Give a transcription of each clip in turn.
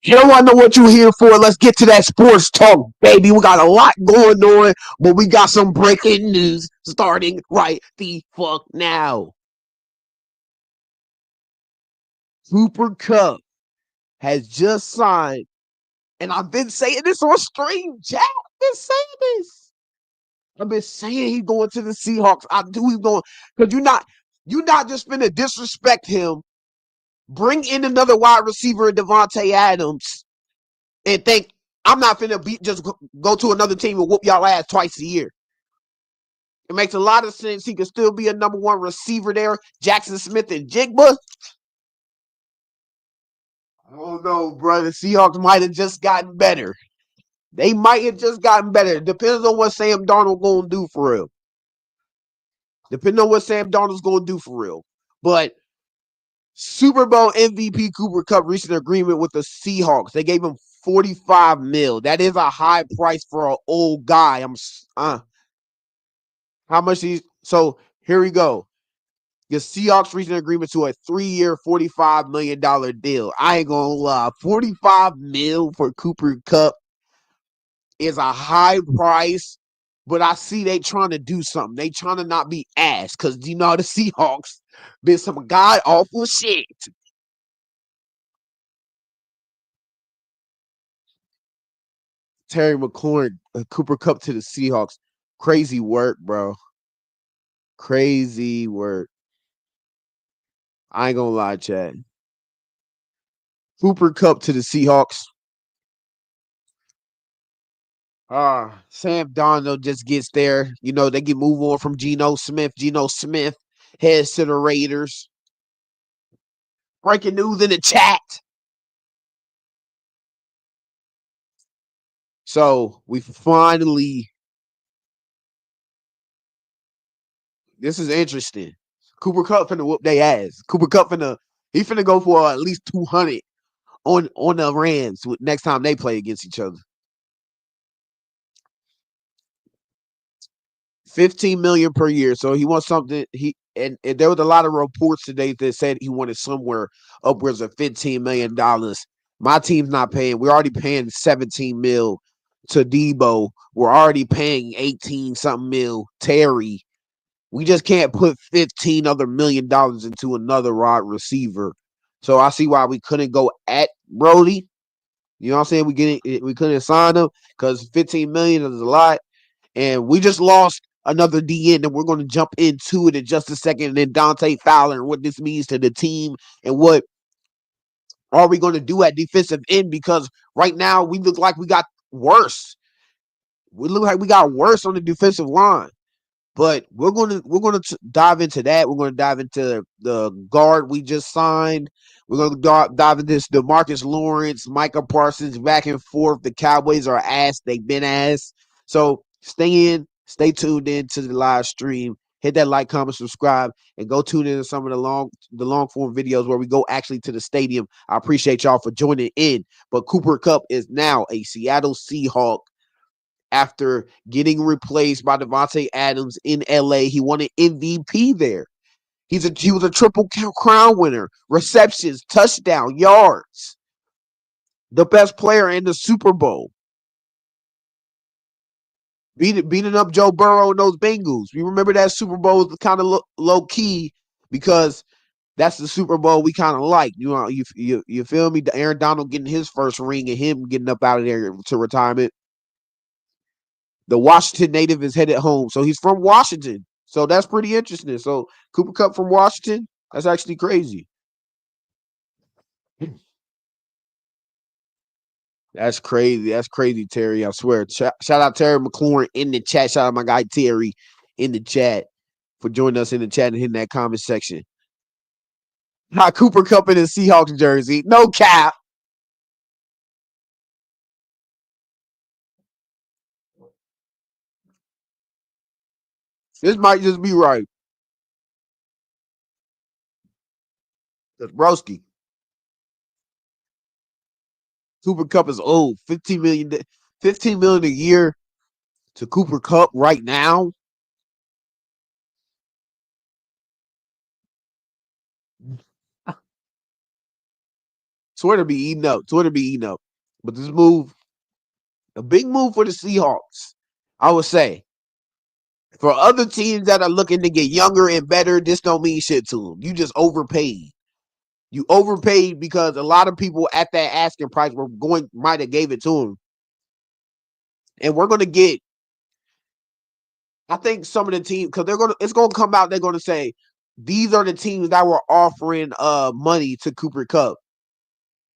You don't want to know what you're here for. Let's get to that sports talk, baby. We got a lot going on, but we got some breaking news starting right the fuck now. Cooper Cup has just signed, and I've been saying this on stream, Jack. I've been saying this. I've been saying he's going to the Seahawks. I do he's going because you're not just gonna disrespect him. Bring in another wide receiver, Devontae Adams, and think I'm not finna just go to another team and whoop y'all ass twice a year. It makes a lot of sense. He could still be a number one receiver there. Jackson Smith and Jigba. I don't know, bro. The Seahawks might have just gotten better. They might have just gotten better. Depends on what Sam Darnold gonna do for real. Depending on what Sam Darnold's gonna do for real. But Super Bowl MVP Cooper Cup reached an agreement with the Seahawks. They gave him 45 mil. That is a high price for an old guy. How much he's so here we go. The Seahawks reached an agreement to a 3-year, $45 million deal. I ain't gonna lie. 45 mil for Cooper Cup is a high price, but I see they trying to do something. They trying to not be ass because you know the Seahawks been some god awful shit. Terry McLaurin, Cooper Cup to the Seahawks. Crazy work, bro. Crazy work. I ain't gonna lie, Chad. Cooper Cup to the Seahawks. Sam Darnold just gets there. You know, they can move on from Geno Smith. Geno Smith heads to the Raiders. Breaking news in the chat. So we finally, this is interesting. Cooper Cup finna whoop their ass. Cooper Cup he finna go for at least 200 on the Rams next time they play against each other. 15 million per year. So he wants something. And there was a lot of reports today that said he wanted somewhere upwards of $15 million. My team's not paying. We're already paying 17 mil to Debo. We're already paying 18 something mil Terry. We just can't put 15 other $1 million into another wide receiver. So I see why we couldn't go at Brody. You know what I'm saying? We couldn't sign him because 15 million is a lot. And we just lost another DN that we're going to jump into it in just a second. And then Dante Fowler and what this means to the team and what are we going to do at defensive end? Because right now we look like we got worse. We look like we got worse on the defensive line. But we're gonna dive into that. We're gonna dive into the guard we just signed. We're gonna dive into this Demarcus Lawrence, Micah Parsons back and forth. The Cowboys are ass. They've been ass. So stay tuned in to the live stream. Hit that like, comment, subscribe, and go tune in to some of the long form videos where we go actually to the stadium. I appreciate y'all for joining in. But Cooper Cup is now a Seattle Seahawk after getting replaced by Devontae Adams in LA. He won an MVP there. He was a triple crown winner, receptions, touchdown, yards, the best player in the Super Bowl. Beating up Joe Burrow and those Bengals. You remember that Super Bowl was kind of low key because that's the Super Bowl we kind of like. You feel me? Aaron Donald getting his first ring and him getting up out of there to retirement. The Washington native is headed home. So he's from Washington. So that's pretty interesting. So Cooper Cup from Washington, that's actually crazy. That's crazy. That's crazy, Terry. I swear. Shout out Terry McLaurin in the chat. Shout out my guy Terry in the chat for joining us in the chat and hitting that comment section. Cooper Cup in his Seahawks jersey. No cap. This might just be right. That's Broski. Cooper Cup is old. 15 million a year to Cooper Cup right now. Twitter be eating up. Twitter be eating up. But this move, a big move for the Seahawks, I would say. For other teams that are looking to get younger and better, this don't mean shit to them. You just overpaid. You overpaid because a lot of people at that asking price were might have gave it to him. And we're gonna get, I think some of the teams, because it's gonna come out, they're gonna say these are the teams that were offering money to Cooper Kupp.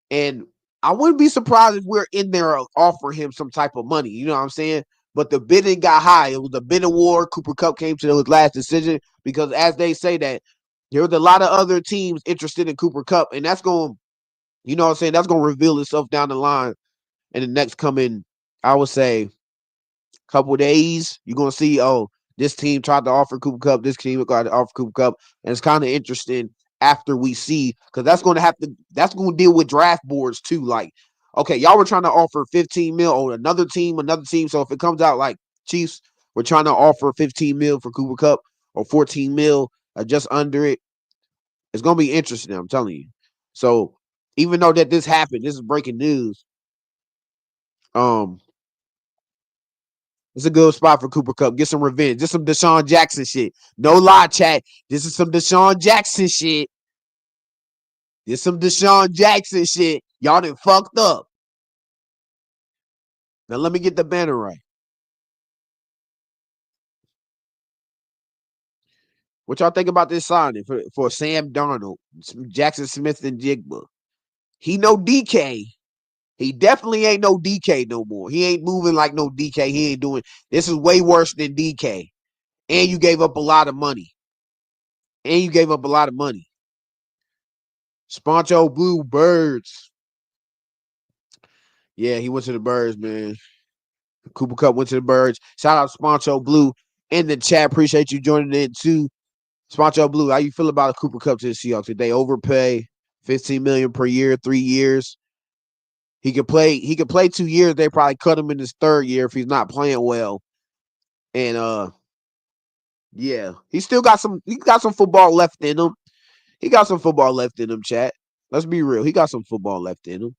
And I wouldn't be surprised if we're in there offering him some type of money. You know what I'm saying? But the bidding got high. It was a bidding war. Cooper Kupp came to his last decision because, as they say, that there was a lot of other teams interested in Cooper Kupp, and that's going, you know what I'm saying? That's going to reveal itself down the line in the next coming, I would say, couple of days. You're going to see, oh, this team tried to offer Cooper Kupp, this team tried to offer Cooper Kupp, and it's kind of interesting after we see, because that's going to deal with draft boards too. Like, okay, y'all were trying to offer 15 mil or another team. So if it comes out like Chiefs, we're trying to offer 15 mil for Cooper Kupp or 14 mil or just under it, it's going to be interesting. I'm telling you. So even though that this happened, this is breaking news. Um, It's a good spot for Cooper Kupp. Get some revenge. Just some Deshaun Jackson shit. No lie, chat. This is some Deshaun Jackson shit. This some Deshaun Jackson shit. Y'all done fucked up. Now let me get the banner right. What y'all think about this signing for Sam Darnold, Jackson Smith, and Jigba? He no DK. He definitely ain't no DK no more. He ain't moving like no DK. He ain't doing. This is way worse than DK. And you gave up a lot of money. Sponcho Blue Birds. Yeah, he went to the Birds, man. Cooper Kupp went to the Birds. Shout out Sponcho Blue in the chat. Appreciate you joining in too. Sponcho Blue, how you feel about Cooper Kupp to the Seahawks? Did they overpay $15 million per year, 3 years? He could play 2 years. They probably cut him in his third year if he's not playing well. And yeah, he got some football left in him. He got some football left in him, chat. Let's be real. He got some football left in him.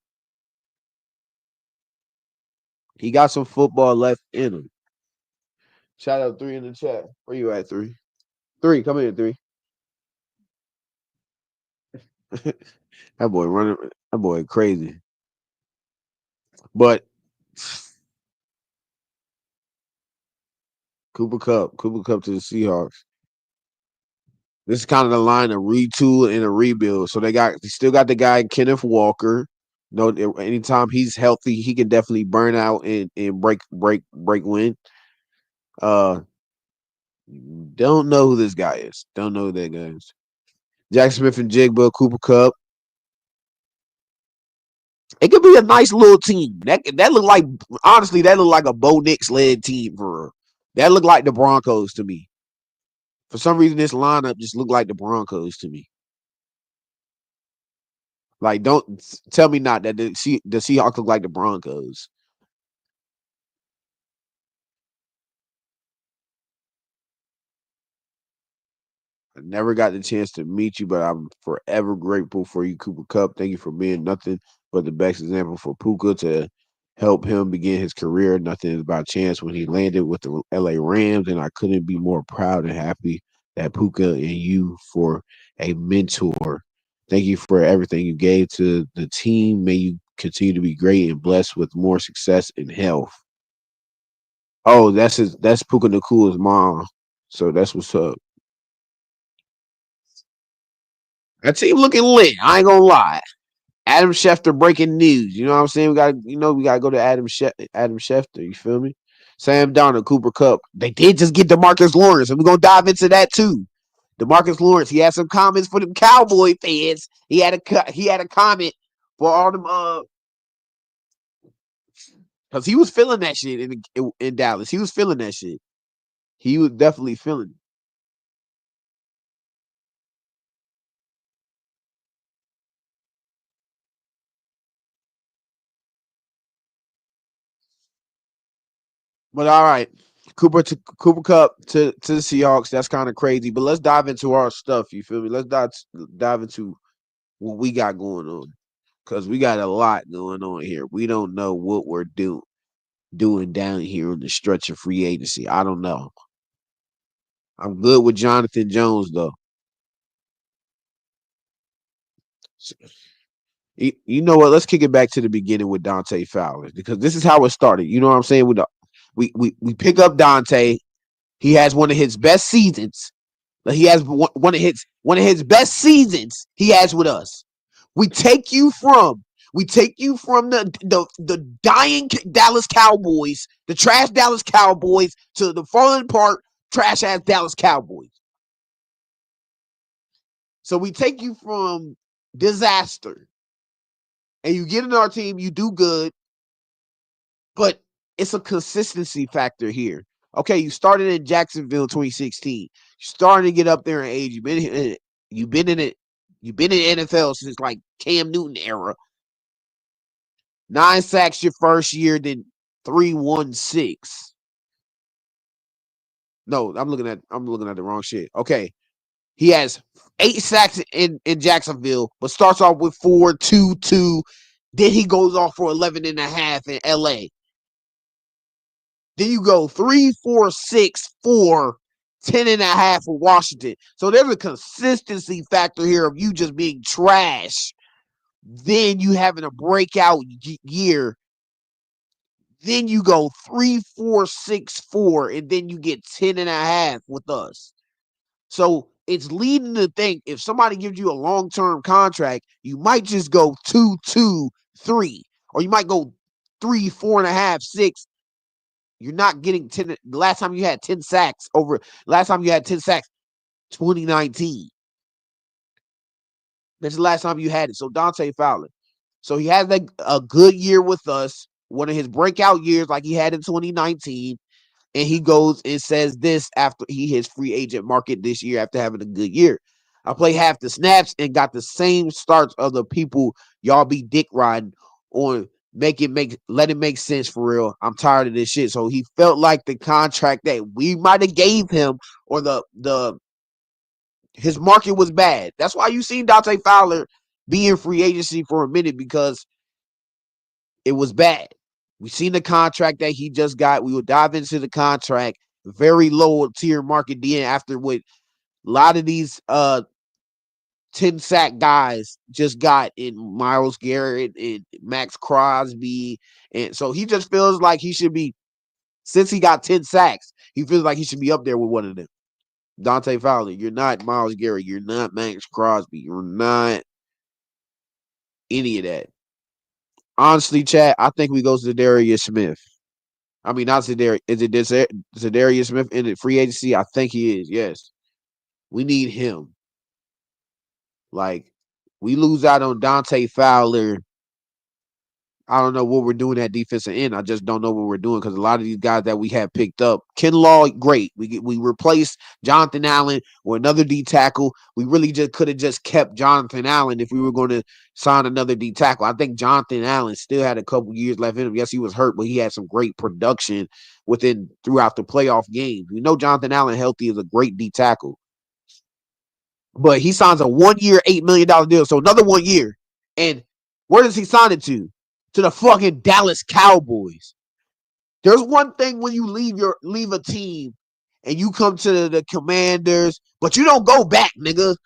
He got some football left in him. Shout out 3 in the chat. Where you at, 3? 3, come in, 3. That boy running. That boy crazy. But Cooper Kupp to the Seahawks. This is kind of the line of retool and a rebuild. So they still got the guy Kenneth Walker. No, anytime he's healthy, he can definitely burn out and break win. Uh, don't know who this guy is. Don't know who that guy is. Jackson Smith and Jigba, Cooper Kupp. It could be a nice little team. That look like, honestly, that look like a Bo Nix led team for real. That looked like the Broncos to me. For some reason, this lineup just looked like the Broncos to me. Like, don't tell me not that the Seahawks look like the Broncos. I never got the chance to meet you, but I'm forever grateful for you, Cooper Kupp. Thank you for being nothing but the best example for Puka to help him begin his career. Nothing is by chance when he landed with the LA Rams, and I couldn't be more proud and happy that Puka and you for a mentor. Thank you for everything you gave to the team. May you continue to be great and blessed with more success and health. Oh, that's Puka Nakua's mom. So that's what's up. That team looking lit. I ain't gonna lie. Adam Schefter breaking news. You know what I'm saying? We gotta go to Adam Schefter. You feel me? Sam Darnold, Cooper Kupp. They did just get Demarcus Lawrence, and we're gonna dive into that too. Demarcus Lawrence. He had some comments for them Cowboy fans. He had a comment for all them because he was feeling that shit in Dallas. He was feeling that shit. He was definitely feeling it. But all right, Cooper Kupp to the Seahawks. That's kind of crazy. But let's dive into our stuff. You feel me? Let's dive into what we got going on. because we got a lot going on here. We don't know what we're doing down here on the stretch of free agency. I don't know. I'm good with Jonathan Jones though. So, you know what? Let's kick it back to the beginning with Dante Fowler because this is how it started. You know what I'm saying? We pick up Dante. He has one of his best seasons. He has one of his best seasons he has with us. We take you from the dying Dallas Cowboys, the trash Dallas Cowboys, to the falling apart trash ass Dallas Cowboys. So we take you from disaster, and you get in our team, you do good, but it's a consistency factor here. Okay, you started in Jacksonville 2016. You're starting to get up there in age. You've been in it. You've been in the NFL since like Cam Newton era. 9 sacks your first year, then 316. No, I'm looking at the wrong shit. Okay. He has 8 sacks in Jacksonville, but starts off with 4-2-2. Then he goes off for 11 and a half in LA. Then you go 3-4-6-4, 10 and a half for Washington. So there's a consistency factor here of you just being trash. Then you having a breakout year. Then you go 3-4-6-4, and then you get 10 and a half with us. So it's leading to think if somebody gives you a long-term contract, you might just go 2-2-3, or you might go 3-4.5-6. You're not getting 10. The last time you had 10 sacks 2019. That's the last time you had it. So Dante Fowler. So he has a good year with us, one of his breakout years like he had in 2019. And he goes and says this after he hits free agent market this year after having a good year. I play half the snaps and got the same starts of the people y'all be dick riding on. Let it make sense for real. I'm tired of this shit. So he felt like the contract that we might have gave him or the his market was bad. That's why you seen Dante Fowler be in free agency for a minute because it was bad. We seen the contract that he just got. We will dive into the contract. Very low tier market then after what a lot of these 10 sack guys just got in Myles Garrett and Max Crosby. And so he just feels like he should be, since he got 10 sacks, he feels like he should be up there with one of them. Dante Fowler, you're not Myles Garrett. You're not Max Crosby. You're not any of that. Honestly, Chad, I think we go to Darius Smith. I mean, not Zadarius. Is it Zadarius Smith in the free agency? I think he is. Yes, we need him. Like, we lose out on Dante Fowler. I don't know what we're doing at defensive end. I just don't know what we're doing because a lot of these guys that we have picked up, Kinlaw, great. We replaced Jonathan Allen with another D tackle. We really just could have just kept Jonathan Allen if we were going to sign another D tackle. I think Jonathan Allen still had a couple years left in him. Yes, he was hurt, but he had some great production throughout the playoff games. We know Jonathan Allen healthy is a great D tackle, but he signs a 1 year, $8 million deal. So another 1 year, and where does he sign it to? To the fucking Dallas Cowboys. There's one thing when you leave a team and you come to the Commanders, but you don't go back, nigga.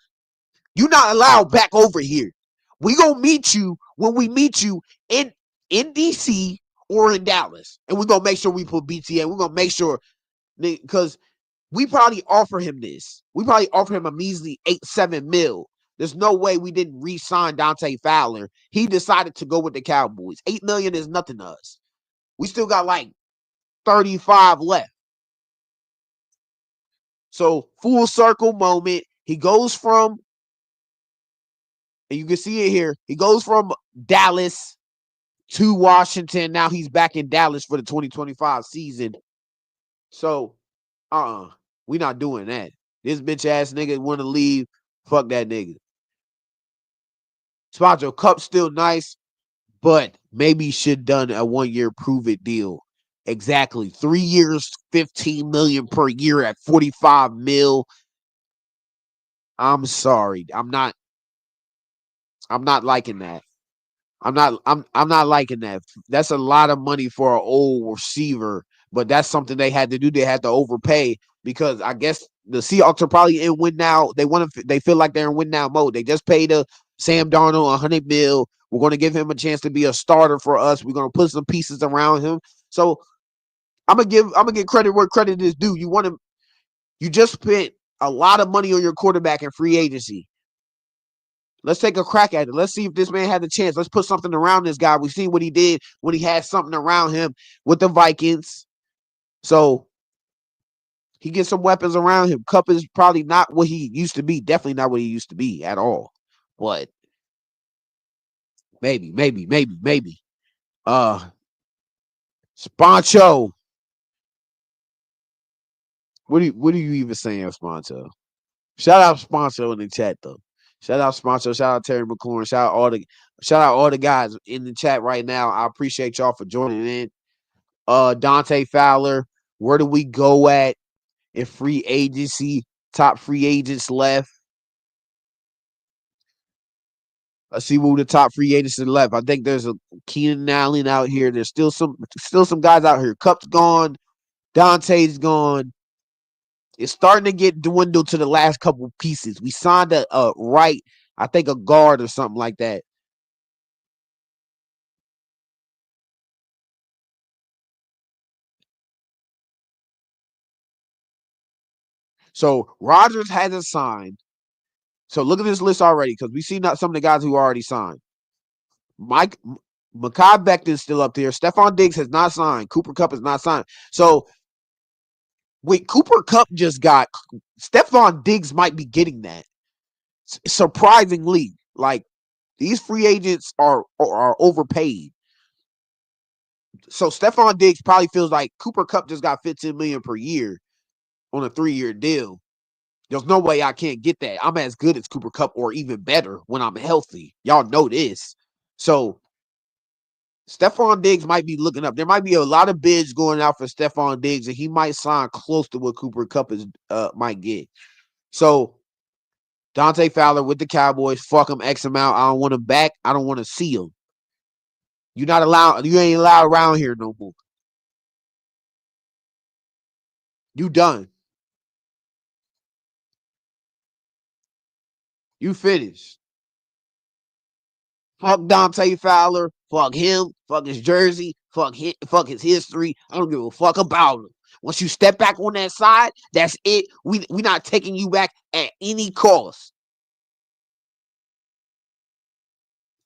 You're not allowed back over here. We gonna meet you when we meet you in DC or in Dallas, and we're gonna make sure we put BTA. We're gonna make sure because we probably offer him this. We probably offer him a measly 8-7 mil. There's no way we didn't re-sign Dante Fowler. He decided to go with the Cowboys. 8 million is nothing to us. We still got like 35 left. So full circle moment. He goes from, and you can see it here, he goes from Dallas to Washington. Now he's back in Dallas for the 2025 season. So, we not doing that. This bitch ass nigga want to leave. Fuck that nigga. Sponjo Cup's still nice, but maybe should done a 1 year prove it deal. Exactly. 3 years, 15 million per year at 45 mil. I'm sorry. I'm not liking that. I'm not liking that. That's a lot of money for an old receiver, but that's something they had to do. They had to overpay because I guess the Seahawks are probably in win now. They feel like they're in win now mode. They just paid a Sam Darnold 100 mil. We're going to give him a chance to be a starter for us. We're going to put some pieces around him. So I'm gonna give credit where credit is due. You just spent a lot of money on your quarterback in free agency. Let's take a crack at it. Let's see if this man had the chance. Let's put something around this guy. We see what he did when he had something around him with the Vikings. So he gets some weapons around him. Cup is probably not what he used to be. Definitely not what he used to be at all. But maybe. Uh Sponcho. What are you even saying, Sponcho? Shout out Sponcho in the chat though. Shout out Sponcho. Shout out Terry McLaurin. Shout out all the guys in the chat right now. I appreciate y'all for joining in. Dante Fowler. Where do we go at in free agency? Top free agents left. Let's see who the top free agents left. I think there's a Keenan Allen out here. There's still some guys out here. Cup's gone. Dante's gone. It's starting to get dwindled to the last couple pieces. We signed a right, I think a guard or something like that. So Rodgers hasn't signed. So look at this list already because we see not some of the guys who already signed. Mekhi Becton's still up there. Stephon Diggs has not signed. Cooper Kupp has not signed. So wait, Cooper Kupp just got Stephon Diggs might be getting that. Surprisingly, like these free agents are overpaid. So Stephon Diggs probably feels like Cooper Kupp just got 15 million per year on a 3-year deal. There's no way I can't get that. I'm as good as Cooper Kupp or even better when I'm healthy. Y'all know this. So Stephon Diggs might be looking up. There might be a lot of bids going out for Stephon Diggs, and he might sign close to what Cooper Kupp is might get. So Dante Fowler with the Cowboys, fuck him X amount. I don't want him back. I don't want to see him. You're not allowed. You ain't allowed around here no more. You done. You finished. Fuck Dante Fowler. Fuck him. Fuck his jersey. Fuck his history. I don't give a fuck about him. Once you step back on that side, that's it. We not taking you back at any cost.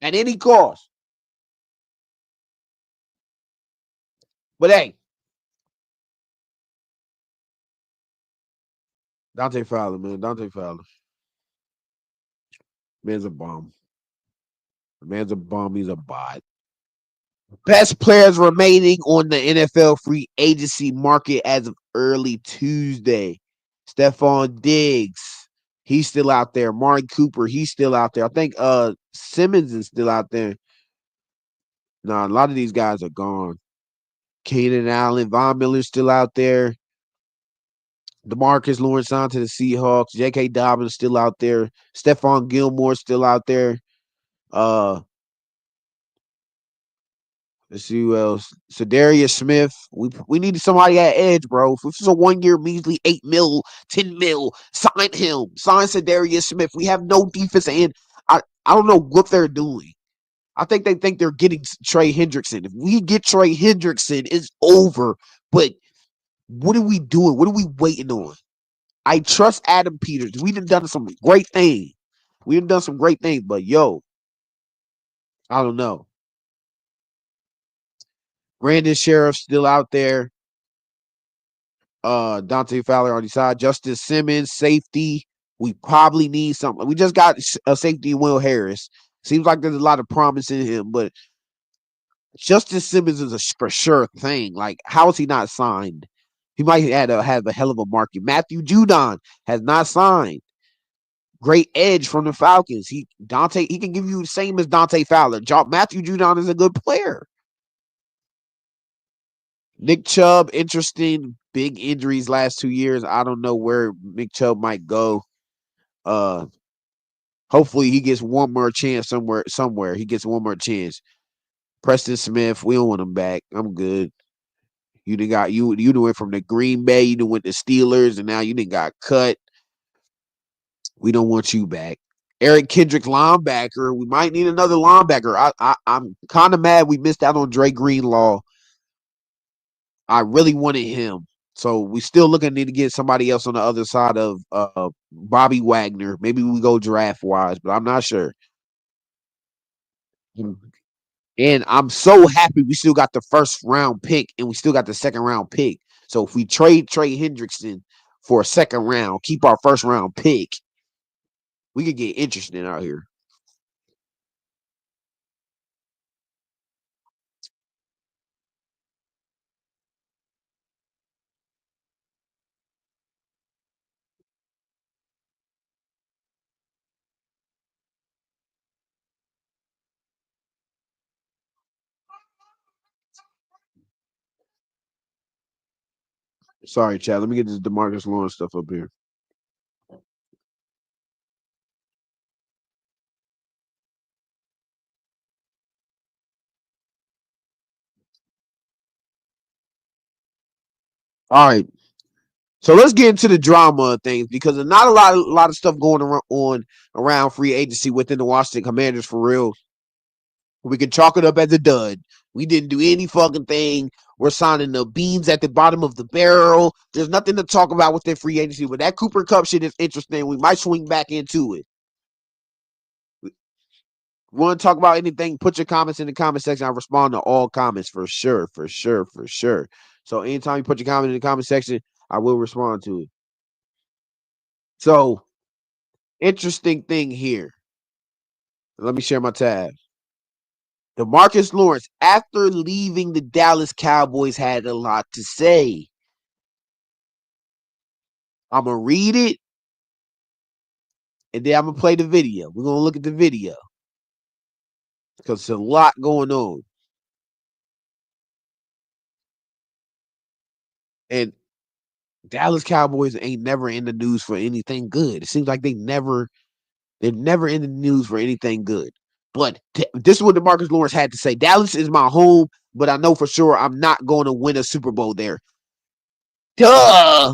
At any cost. But hey, Dante Fowler, man. Dante Fowler. Man's a bum. Man's a bum. He's a bot. Best players remaining on the NFL free agency market as of early Tuesday. Stephon Diggs, he's still out there. Mark Cooper, he's still out there. I think Simmons is still out there. No, a lot of these guys are gone. Keenan Allen, Von Miller's still out there. Demarcus Lawrence on to the Seahawks. J.K. Dobbins still out there. Stephon Gilmore still out there. Uh, Let's see who else. Sadarius Smith. We needed somebody at edge, bro. If this is a 1-year measly 8 mil, 10 mil, sign him. Sign Sadarius Smith. We have no defense and I don't know what they're doing. I think they think they're getting Trey Hendrickson. If we get Trey Hendrickson, it's over. But what are we doing? What are we waiting on? I trust Adam Peters. We've done some great things. We've done some great things, but yo, I don't know. Brandon Sheriff still out there. Dante Fowler on the side. Justice Simmons, safety. We probably need something. We just got a safety, Will Harris. Seems like there's a lot of promise in him, but Justice Simmons is a for sure thing. Like, how is he not signed? He might have a hell of a market. Matthew Judon has not signed. Great edge from the Falcons. He can give you the same as Dante Fowler. Matthew Judon is a good player. Nick Chubb, interesting. Big injuries last 2 years. I don't know where Nick Chubb might go. Uh, Hopefully he gets one more chance somewhere. Somewhere he gets one more chance. Preston Smith, we don't want him back. I'm good. You done got you done went from the Green Bay, you done went to Steelers, and now you done got cut. We don't want you back. Eric Kendrick, linebacker. We might need another linebacker. I'm kind of mad we missed out on Dre Greenlaw. I really wanted him. So we still looking to need to get somebody else on the other side of Bobby Wagner. Maybe we go draft wise, but I'm not sure. And I'm so happy we still got the first round pick and we still got the second round pick. So if we trade Trey Hendrickson for a second round, keep our first round pick, we could get interesting out here. Sorry, Chad. Let me get this Demarcus Lawrence stuff up here. All right. So let's get into the drama of things because there's not a lot of stuff going on around free agency within the Washington Commanders for real. We can chalk it up as a dud. We didn't do any fucking thing. We're signing the beans at the bottom of the barrel. There's nothing to talk about within free agency. But that Cooper Cup shit is interesting. We might swing back into it. Want to talk about anything? Put your comments in the comment section. I respond to all comments for sure, for sure, for sure. So anytime you put your comment in the comment section, I will respond to it. So interesting thing here. Let me share my tab. Demarcus Lawrence, after leaving the Dallas Cowboys, had a lot to say. I'm going to read it, and then I'm going to play the video. We're going to look at the video because there's a lot going on. And Dallas Cowboys ain't never in the news for anything good. It seems like they're never in the news for anything good. But this is what Demarcus Lawrence had to say. Dallas is my home, but I know for sure I'm not going to win a Super Bowl there. Duh!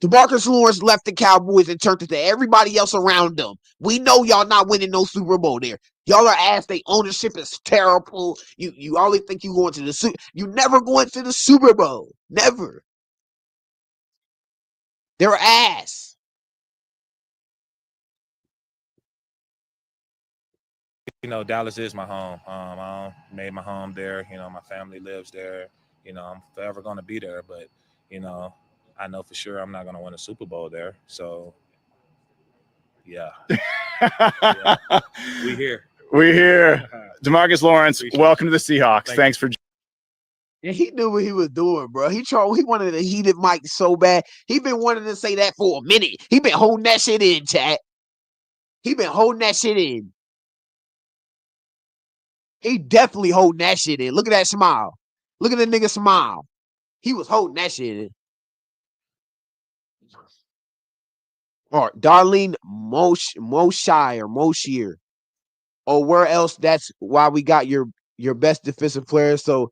Demarcus Lawrence left the Cowboys and turned it to everybody else around them. We know y'all not winning no Super Bowl there. Y'all are ass. Their ownership is terrible. You always think you going to the Super. You never going to the Super Bowl. Never. They're ass. Dallas is my home. I made my home there. My family lives there. I'm forever going to be there. But, you know, I know for sure I'm not going to win a Super Bowl there. So, yeah. Yeah. We here. We here. Demarcus Lawrence, welcome to the Seahawks. Thanks for. And he knew what he was doing, bro. He wanted a heated mic so bad. He been wanting to say that for a minute. He been holding that shit in, chat. He been holding that shit in. He definitely holding that shit in. Look at that smile. Look at the nigga smile. He was holding that shit in. All right, Darlene Moshier. Or where else? That's why we got your best defensive player. So,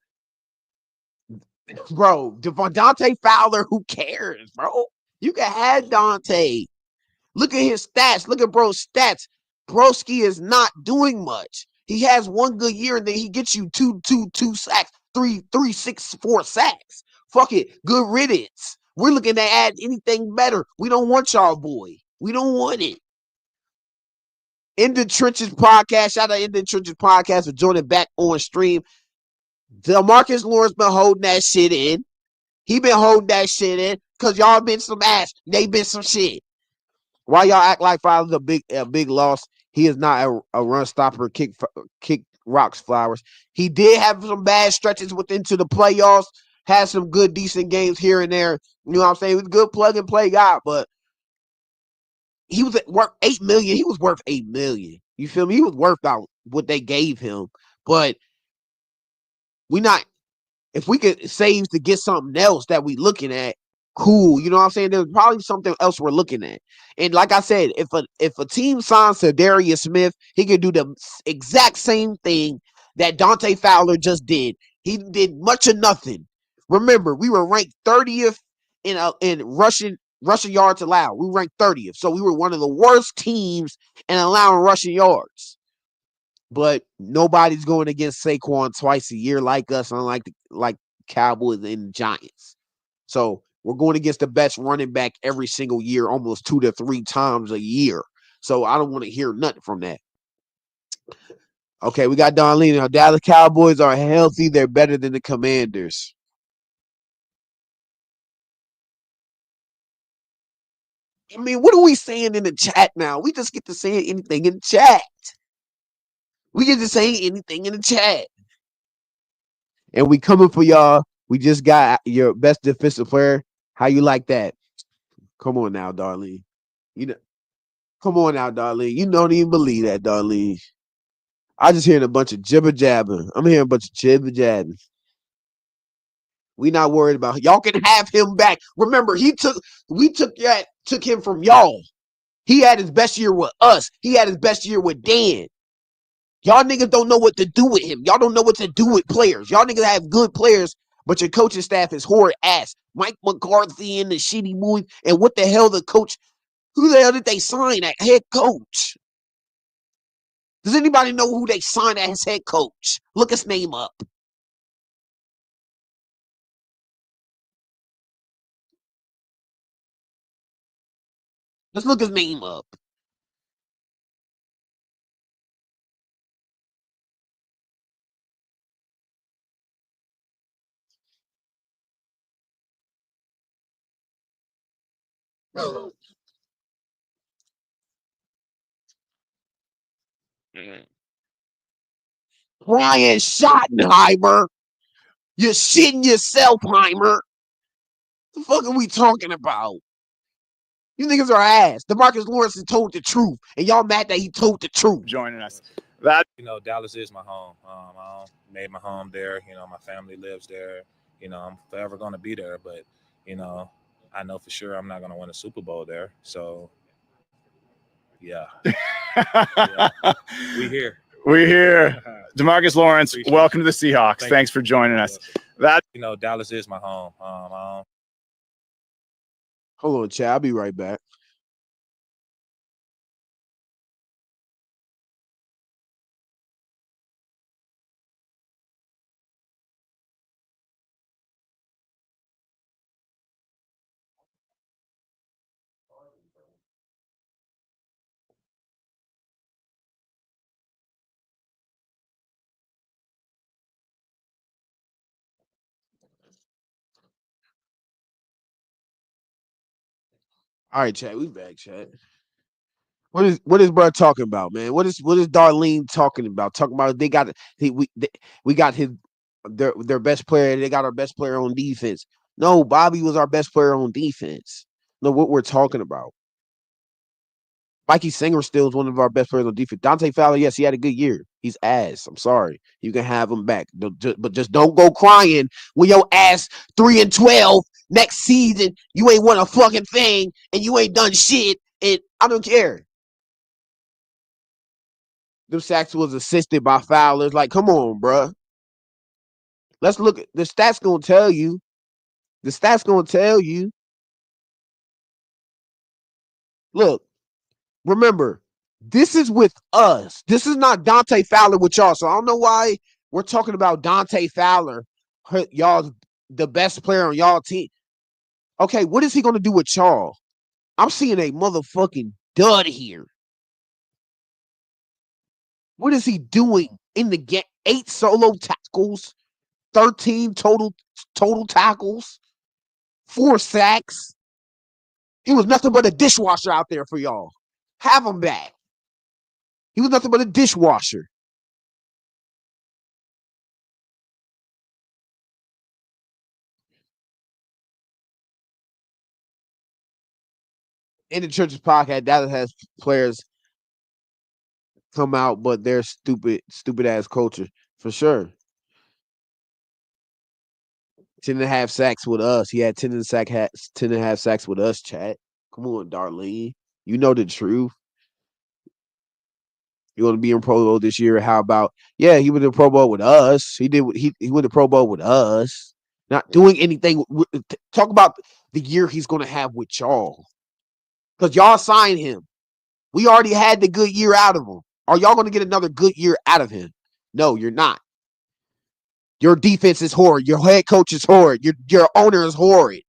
bro, Dante Fowler, who cares, bro? You can have Dante. Look at his stats. Look at bro's stats. Broski is not doing much. He has one good year and then he gets you two sacks, three, 6, 4 sacks. Fuck it. Good riddance. We're looking to add anything better. We don't want y'all, boy. We don't want it. In the Trenches podcast. Shout out In the Trenches podcast for joining back on stream. Demarcus Lawrence been holding that shit in. He been holding that shit in because y'all been some ass. They been some shit. Why y'all act like Fowler's a big loss? He is not a run stopper, kick rocks flowers. He did have some bad stretches into the playoffs, had some good, decent games here and there. You know what I'm saying? He was a good plug and play guy, but he was worth $8 million. He was worth $8 million. You feel me? He was worth about what they gave him. But we not, if we could save to get something else that we looking at, cool. You know what I'm saying? There's probably something else we're looking at. And like I said, if a team signs to Darius Smith, he can do the exact same thing that Dante Fowler just did. He did much of nothing. Remember, we were ranked 30th in rushing yards allowed. We ranked 30th. So we were one of the worst teams in allowing rushing yards. But nobody's going against Saquon twice a year like us, unlike like Cowboys and Giants. So we're going against the best running back every single year, almost 2 to 3 times a year. So I don't want to hear nothing from that. Okay, we got Don Lee. Now, Dallas Cowboys are healthy. They're better than the Commanders. I mean, what are we saying in the chat now? We just get to say anything in the chat. We get to say anything in the chat. And we coming for y'all. We just got your best defensive player. How you like that? Come on now, Darlene. You know, come on now, Darlene. You don't even believe that, Darlene. I just hearing a bunch of jibber jabbing. I'm hearing a bunch of jibber jabbing. We not worried about y'all can have him back. Remember, we took him from y'all. He had his best year with us. He had his best year with Dan. Y'all niggas don't know what to do with him. Y'all don't know what to do with players. Y'all niggas have good players, but your coaching staff is horrid ass. Mike McCarthy and the shitty movie. And what the hell the coach? Who the hell did they sign at head coach? Does anybody know who they signed as head coach? Look his name up. Let's look his name up. Brian Schottenheimer. You're shitting yourself, Heimer. The fuck are we talking about? You niggas are ass. Demarcus Lawrence has told the truth, and y'all mad that he told the truth. Joining us. That Dallas is my home. I made my home there. My family lives there. I'm forever going to be there. But I know for sure I'm not going to win a Super Bowl there. So yeah, we here. We're here. Demarcus Lawrence, welcome to the Seahawks. Thanks for joining us. That Dallas is my home. Hold on, Chad. I'll be right back. All right, Chad. We back, Chad. What is bro talking about, man? What is Darlene talking about? Talking about we got their best player. They got our best player on defense. No, Bobby was our best player on defense. No, what we're talking about. Mikey Singer still is one of our best players on defense. Dante Fowler, yes, he had a good year. He's ass. I'm sorry. You can have him back, but just don't go crying when your ass 3-12 next season. You ain't won a fucking thing and you ain't done shit. And I don't care. Them sacks was assisted by Fowler. Like, come on, bruh. Let's look at the stats. Gonna tell you. The stats gonna tell you. Look, remember, this is with us. This is not Dante Fowler with y'all. So I don't know why we're talking about Dante Fowler, y'all the best player on y'all team. Okay, what is he gonna do with y'all? I'm seeing a motherfucking dud here. What is he doing in the game? 8 solo tackles, 13 total tackles, 4 sacks. He was nothing but a dishwasher out there for y'all. Have him back. He was nothing but a dishwasher. In the Church's podcast, Dallas has players come out, but they're stupid ass culture for sure. 10.5 sacks with us. He had 10.5 sacks with us, chat. Come on, Darlene. You know the truth. You want to be in Pro Bowl this year? How about he went to Pro Bowl with us. He went to Pro Bowl with us. Not doing anything. Talk about the year he's going to have with y'all. Because y'all signed him. We already had the good year out of him. Are y'all going to get another good year out of him? No, you're not. Your defense is horrid. Your head coach is horrid. Your owner is horrid.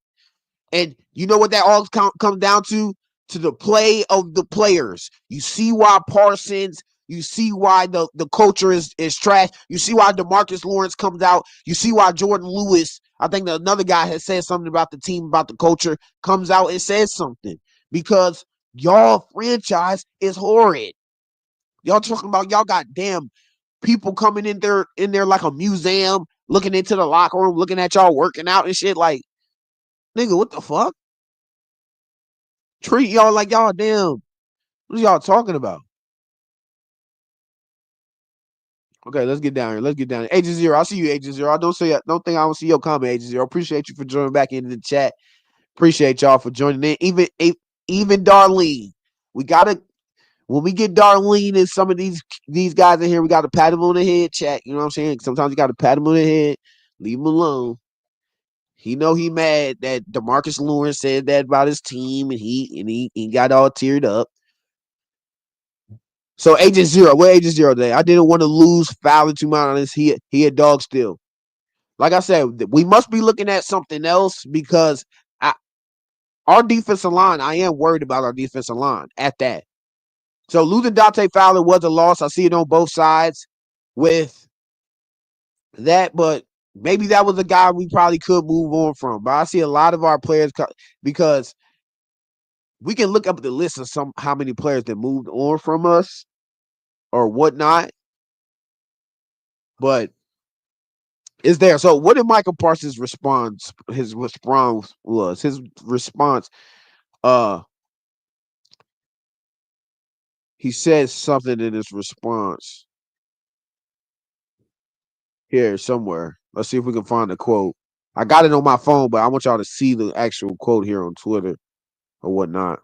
And you know what that all comes down to? To the play of the players. You see why Parsons, you see why the culture is trash. You see why Demarcus Lawrence comes out. You see why Jordan Lewis, I think another guy has said something about the team, about the culture, comes out and says something. Because y'all franchise is horrid. Y'all talking about y'all got damn people coming in there like a museum, looking into the locker room, looking at y'all working out and shit. Like, nigga, what the fuck? Treat y'all like y'all damn. What are y'all talking about? Okay, let's get down here. Let's get down here. Agent Zero, I see you, Agent Zero. Don't think I don't see your comment, Agent Zero. Appreciate you for joining back into the chat. Appreciate y'all for joining in. Even Darlene, we gotta when we get Darlene and some of these guys in here, we gotta pat him on the head, chat. You know what I'm saying? Sometimes you gotta pat him on the head, leave him alone. He know he mad that Demarcus Lawrence said that about his team, and he got all teared up. So Agent Zero, where Agent Zero today? I didn't want to lose Fowler too much on this. He a dog still. Like I said, we must be looking at something else because our defensive line, I am worried about our defensive line at that. So losing Dante Fowler was a loss. I see it on both sides with that, but maybe that was a guy we probably could move on from. But I see a lot of our players because we can look up the list of how many players that moved on from us or whatnot. But is there. So what did Michael Parsons' response? His response was he said something in his response here somewhere. Let's see if we can find the quote. I got it on my phone, but I want y'all to see the actual quote here on Twitter or whatnot.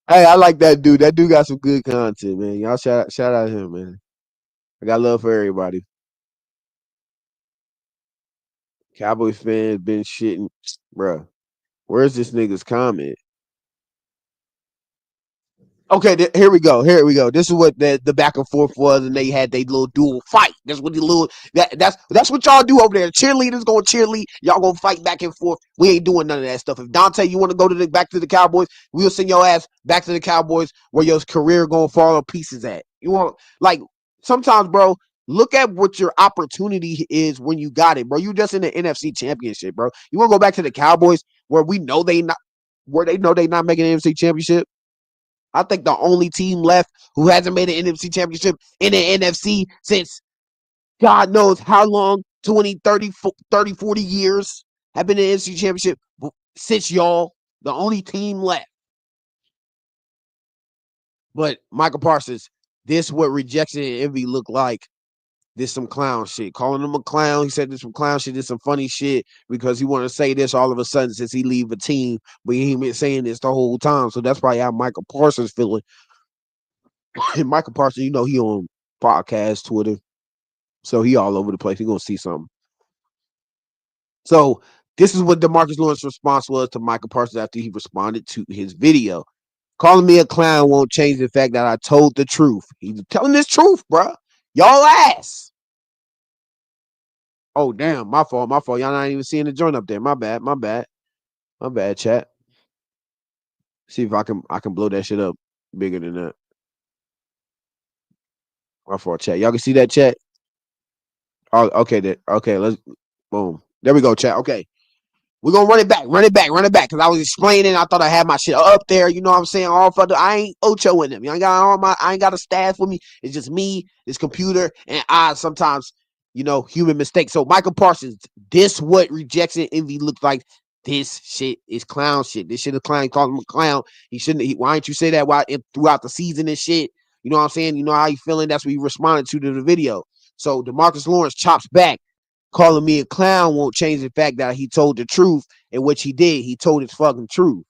Hey, I like that dude. That dude got some good content, man. Y'all shout out him, man. I got love for everybody. Cowboys fans been shitting, bruh. Where's this nigga's comment? Okay, here we go. Here we go. This is what the back and forth was, and they had their little dual fight. That's what the little that's what y'all do over there. Cheerleaders gonna cheerlead. Y'all gonna fight back and forth. We ain't doing none of that stuff. If Dante, you want to go to back to the Cowboys, we'll send your ass back to the Cowboys where your career gonna fall to pieces at. You want sometimes, bro. Look at what your opportunity is when you got it, bro. You just in the NFC Championship, bro. You want to go back to the Cowboys where they know they not making an NFC Championship. I think the only team left who hasn't made an NFC championship in the NFC since God knows how long, 20, 30, 30 40 years have been in the NFC championship since y'all, the only team left. But Michael Parsons, this what rejection and envy look like. This some clown shit. Calling him a clown. He said this some clown shit. This some funny shit because he wanted to say this all of a sudden since he leave a team, but he ain't been saying this the whole time. So that's probably how Michael Parsons feeling. And Michael Parsons, you know, he on podcast, Twitter. So he all over the place. He gonna see something. So this is what Demarcus Lawrence's response was to Michael Parsons after he responded to his video. Calling me a clown won't change the fact that I told the truth. He's telling this truth, bro. Y'all ass. Oh damn, my fault. Y'all not even seeing the joint up there. My bad, chat. See if I can blow that shit up bigger than that. My fault, chat. Y'all can see that, chat. Oh, okay, okay. Let's boom. There we go, chat. Okay. We're gonna run it back. Because I was explaining. I thought I had my shit up there. You know what I'm saying? All for the I ain't Ocho in them. I ain't got a staff with me. It's just me, this computer, and I sometimes, human mistakes. So Michael Parsons, this what rejection envy looks like. This shit is clown shit. This shit is clown. Call him a clown. He shouldn't. Why didn't you say that throughout the season and shit? You know what I'm saying? You know how you feeling? That's what he responded to the video. So Demarcus Lawrence chops back. Calling me a clown won't change the fact that he told the truth, and which he did. He told his fucking truth.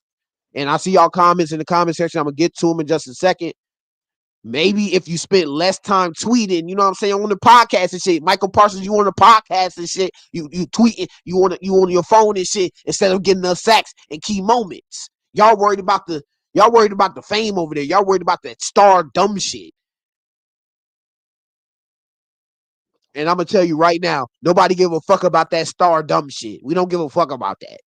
And I see y'all comments in the comment section. I'm going to get to them in just a second. Maybe if you spent less time tweeting, you know what I'm saying, on the podcast and shit. Michael Parsons, you on the podcast and shit. You tweeting, you on your phone and shit instead of getting the sacks and key moments. Y'all worried about the fame over there. Y'all worried about that star dumb shit. And I'm going to tell you right now, nobody give a fuck about that star dumb shit. We don't give a fuck about that.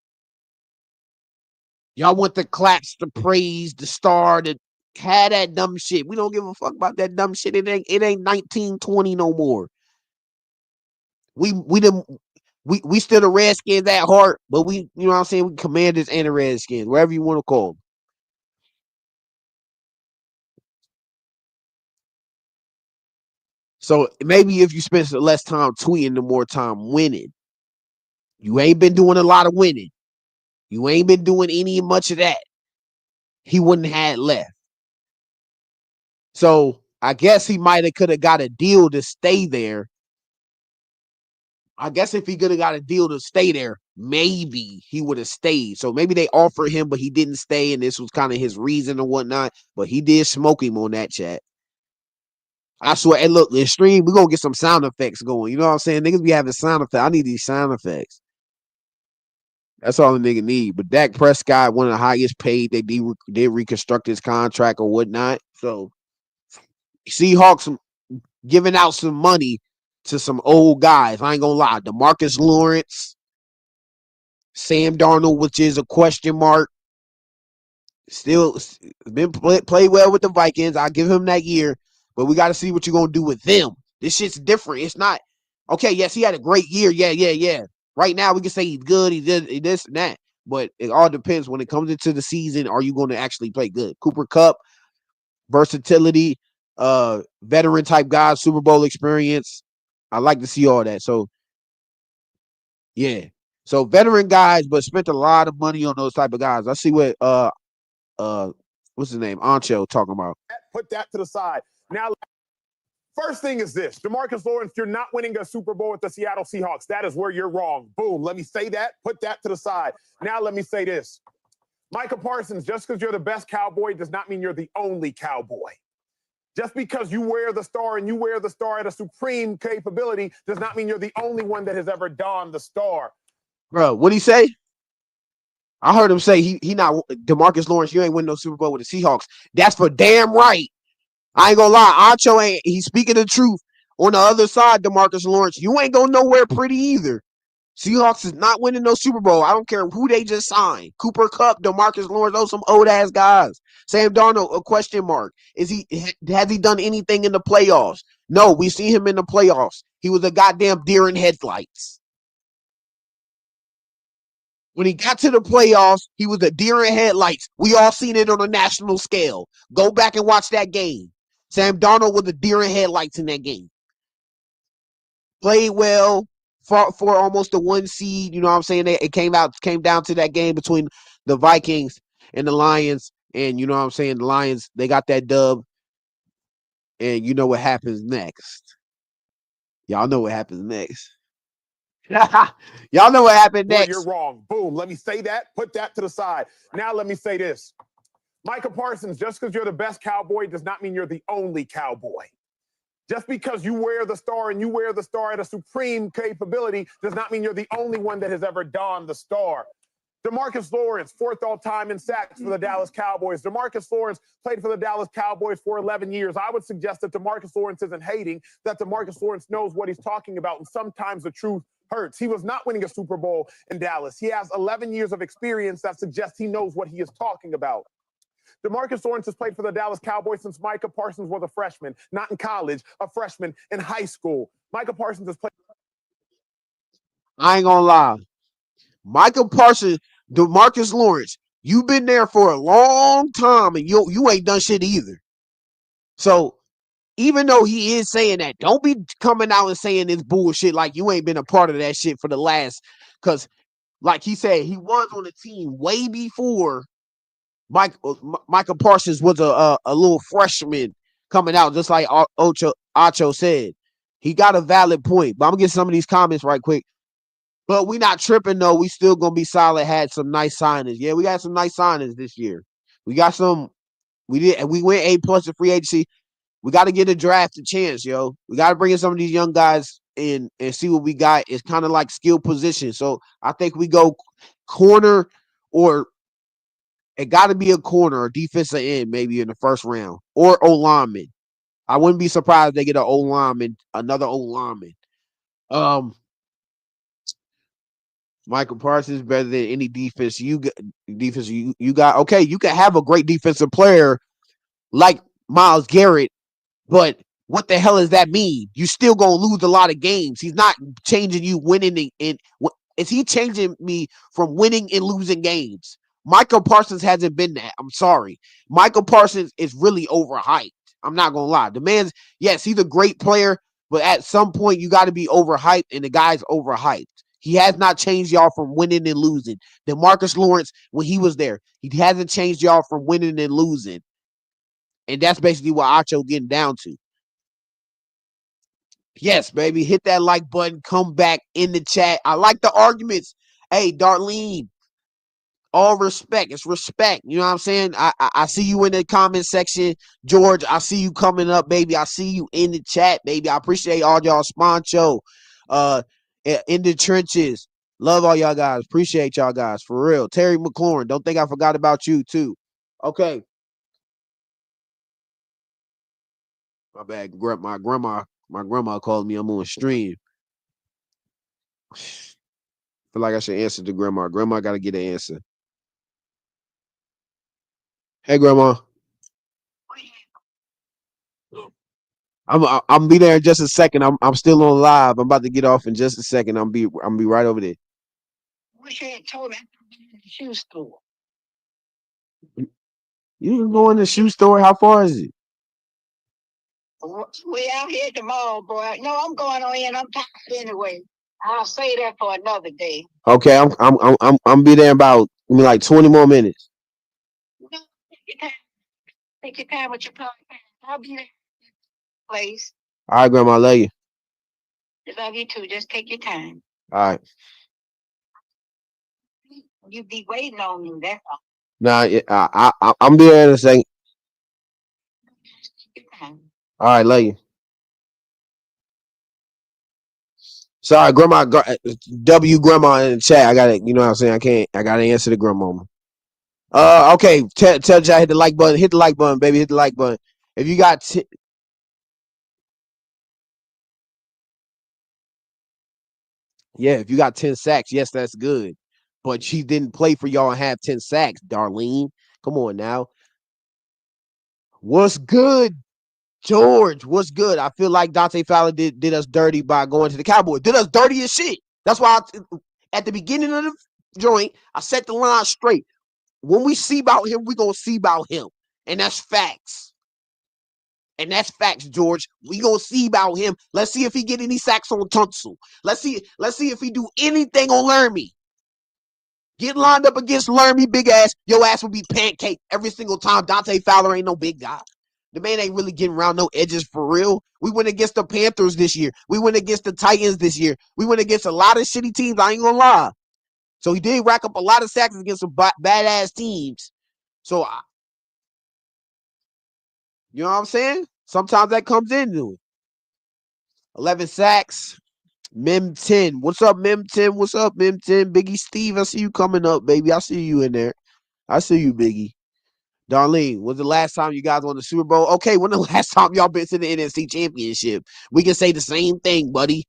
Y'all want the claps, the praise, the star, the had that dumb shit. We don't give a fuck about that dumb shit. It ain't 1920 no more. We still the Redskins at heart, but we, you know what I'm saying, we Commanders and the Redskins, wherever you want to call them. So maybe if you spend less time tweeting, the more time winning. You ain't been doing a lot of winning. You ain't been doing much of that. He wouldn't have left. So I guess he could have got a deal to stay there. I guess if he could have got a deal to stay there, maybe he would have stayed. So maybe they offered him, but he didn't stay, and this was kind of his reason or whatnot. But he did smoke him on that chat. I swear, hey, look, the stream, we're going to get some sound effects going. You know what I'm saying? Niggas be having sound effects. I need these sound effects. That's all the nigga need. But Dak Prescott, one of the highest paid, they did reconstruct his contract or whatnot. So Seahawks giving out some money to some old guys. I ain't gonna lie. Demarcus Lawrence, Sam Darnold, which is a question mark. Still been play well with the Vikings. I'll give him that year. But we got to see what you're going to do with them. This shit's different. It's not, okay, yes, he had a great year. Yeah. Right now, we can say he's good. He did this and that. But it all depends. When it comes into the season, are you going to actually play good? Cooper Kupp, versatility, veteran type guys, Super Bowl experience. I like to see all that. So, yeah. So, veteran guys, but spent a lot of money on those type of guys. I see what what's his name? Ancho talking about. Put that to the side. Now, first thing is this. Demarcus Lawrence, you're not winning a Super Bowl with the Seattle Seahawks. That is where you're wrong. Boom. Let me say that. Put that to the side. Now let me say this. Micah Parsons, just because you're the best Cowboy does not mean you're the only Cowboy. Just because you wear the star and you wear the star at a supreme capability does not mean you're the only one that has ever donned the star. Bro, what'd he say? I heard him say he not Demarcus Lawrence, you ain't win no Super Bowl with the Seahawks. That's for damn right. I ain't gonna lie. Ancho he's speaking the truth. On the other side, Demarcus Lawrence, you ain't going nowhere pretty either. Seahawks is not winning no Super Bowl. I don't care who they just signed. Cooper Kupp, Demarcus Lawrence, those some old ass guys. Sam Darnold, a question mark. Has he done anything in the playoffs? No, we see him in the playoffs. He was a goddamn deer in headlights. When he got to the playoffs, he was a deer in headlights. We all seen it on a national scale. Go back and watch that game. Sam Darnold was a deer in headlights in that game. Played well for almost a 1 seed. You know what I'm saying? It came down to that game between the Vikings and the Lions. And you know what I'm saying? The Lions, they got that dub. And you know what happens next. Y'all know what happens next. Y'all know what happened next. You're wrong. Boom. Let me say that. Put that to the side. Now let me say this. Micah Parsons, just because you're the best Cowboy does not mean you're the only Cowboy. Just because you wear the star and you wear the star at a supreme capability does not mean you're the only one that has ever donned the star. Demarcus Lawrence, 4th all-time in sacks for the Dallas Cowboys. Demarcus Lawrence played for the Dallas Cowboys for 11 years. I would suggest that Demarcus Lawrence isn't hating, that Demarcus Lawrence knows what he's talking about, and sometimes the truth hurts. He was not winning a Super Bowl in Dallas. He has 11 years of experience that suggests he knows what he is talking about. Demarcus Lawrence has played for the Dallas Cowboys since Micah Parsons was a freshman, not in college, a freshman in high school. Micah Parsons has played. I ain't gonna lie. Michael Parsons, Demarcus Lawrence, you've been there for a long time and you ain't done shit either. So even though he is saying that, don't be coming out and saying this bullshit like you ain't been a part of that shit for the last, because like he said, he was on the team way before Michael Parsons was a little freshman coming out, just like Acho said. He got a valid point, but I'm gonna get some of these comments right quick. But we not tripping though. We still gonna be solid. Had some nice signings. Yeah, we got some nice signings this year. We got some. We went A+ in free agency. We got to get a draft a chance, yo. We got to bring in some of these young guys in and see what we got. It's kind of like skill position. So I think we go corner, or it got to be a corner or defensive end maybe in the first round, or O lineman. I wouldn't be surprised if they get an O lineman, another O lineman. Michael Parsons better than any defense you got. Okay, you can have a great defensive player like Myles Garrett, but what the hell does that mean? You still gonna lose a lot of games. He's not changing you winning and is he changing me from winning and losing games? Michael Parsons hasn't been that. I'm sorry. Michael Parsons is really overhyped. I'm not gonna lie. The man's, yes, he's a great player, but at some point you got to be overhyped, and the guy's overhyped. He has not changed y'all from winning and losing. Demarcus Lawrence, when he was there, he hasn't changed y'all from winning and losing. And that's basically what Acho getting down to. Yes, baby. Hit that like button. Come back in the chat. I like the arguments. Hey, Darlene, all respect. It's respect. You know what I'm saying? I see you in the comment section. George, I see you coming up, baby. I see you in the chat, baby. I appreciate all y'all. Sponcho, in the trenches. Love all y'all guys. Appreciate y'all guys. For real. Terry McLaurin. Don't think I forgot about you, too. Okay. My bad. My grandma called me. I'm on stream. Feel like I should answer to grandma. Grandma got to get an answer. Hey, grandma. I'm be there in just a second. I'm still on live. I'm about to get off in just a second. I'm be right over there. Wish you had told me in the shoe store. You can go in the shoe store. How far is it? We out here tomorrow, boy. No, I'm going on in. I'm tired anyway. I'll say that for another day. Okay, I'm be there in about like 20 more minutes. No, take your time. Take your time with your podcast. I'll be there. Place. All right, grandma. Love you. Love you too. Just take your time. All right. You be waiting on me. That's all. Nah, I'm be there in a second. Take your time. All right, love you. Sorry, grandma. W grandma in the chat. I got it. You know what I'm saying? I got to answer the grandma. Okay. Tell Jai hit the like button. Hit the like button, baby. Hit the like button. If you got if you got 10 sacks, yes, that's good. But she didn't play for y'all and have 10 sacks, Darlene. Come on now. What's good, George? What's good? I feel like Dante Fowler did us dirty by going to the Cowboys. Did us dirty as shit. That's why at the beginning of the joint, I set the line straight. When we see about him, we're going to see about him. And that's facts. And that's facts, George. We gonna see about him. Let's see if he get any sacks on Tunsil. Let's see if he do anything on Lermy. Get lined up against Lermy, big ass. Your ass will be pancaked every single time. Dante Fowler ain't no big guy. The man ain't really getting around no edges for real. We went against the Panthers this year. We went against the Titans this year. We went against a lot of shitty teams. I ain't gonna lie. So he did rack up a lot of sacks against some badass teams. So, you know what I'm saying? Sometimes that comes into it. 11 sacks. Mem 10. What's up, Mem 10? What's up, Mem 10? Biggie Steve, I see you coming up, baby. I see you in there. I see you, Biggie. Darlene, when's the last time you guys won the Super Bowl? Okay, when the last time y'all been to the NFC Championship? We can say the same thing, buddy.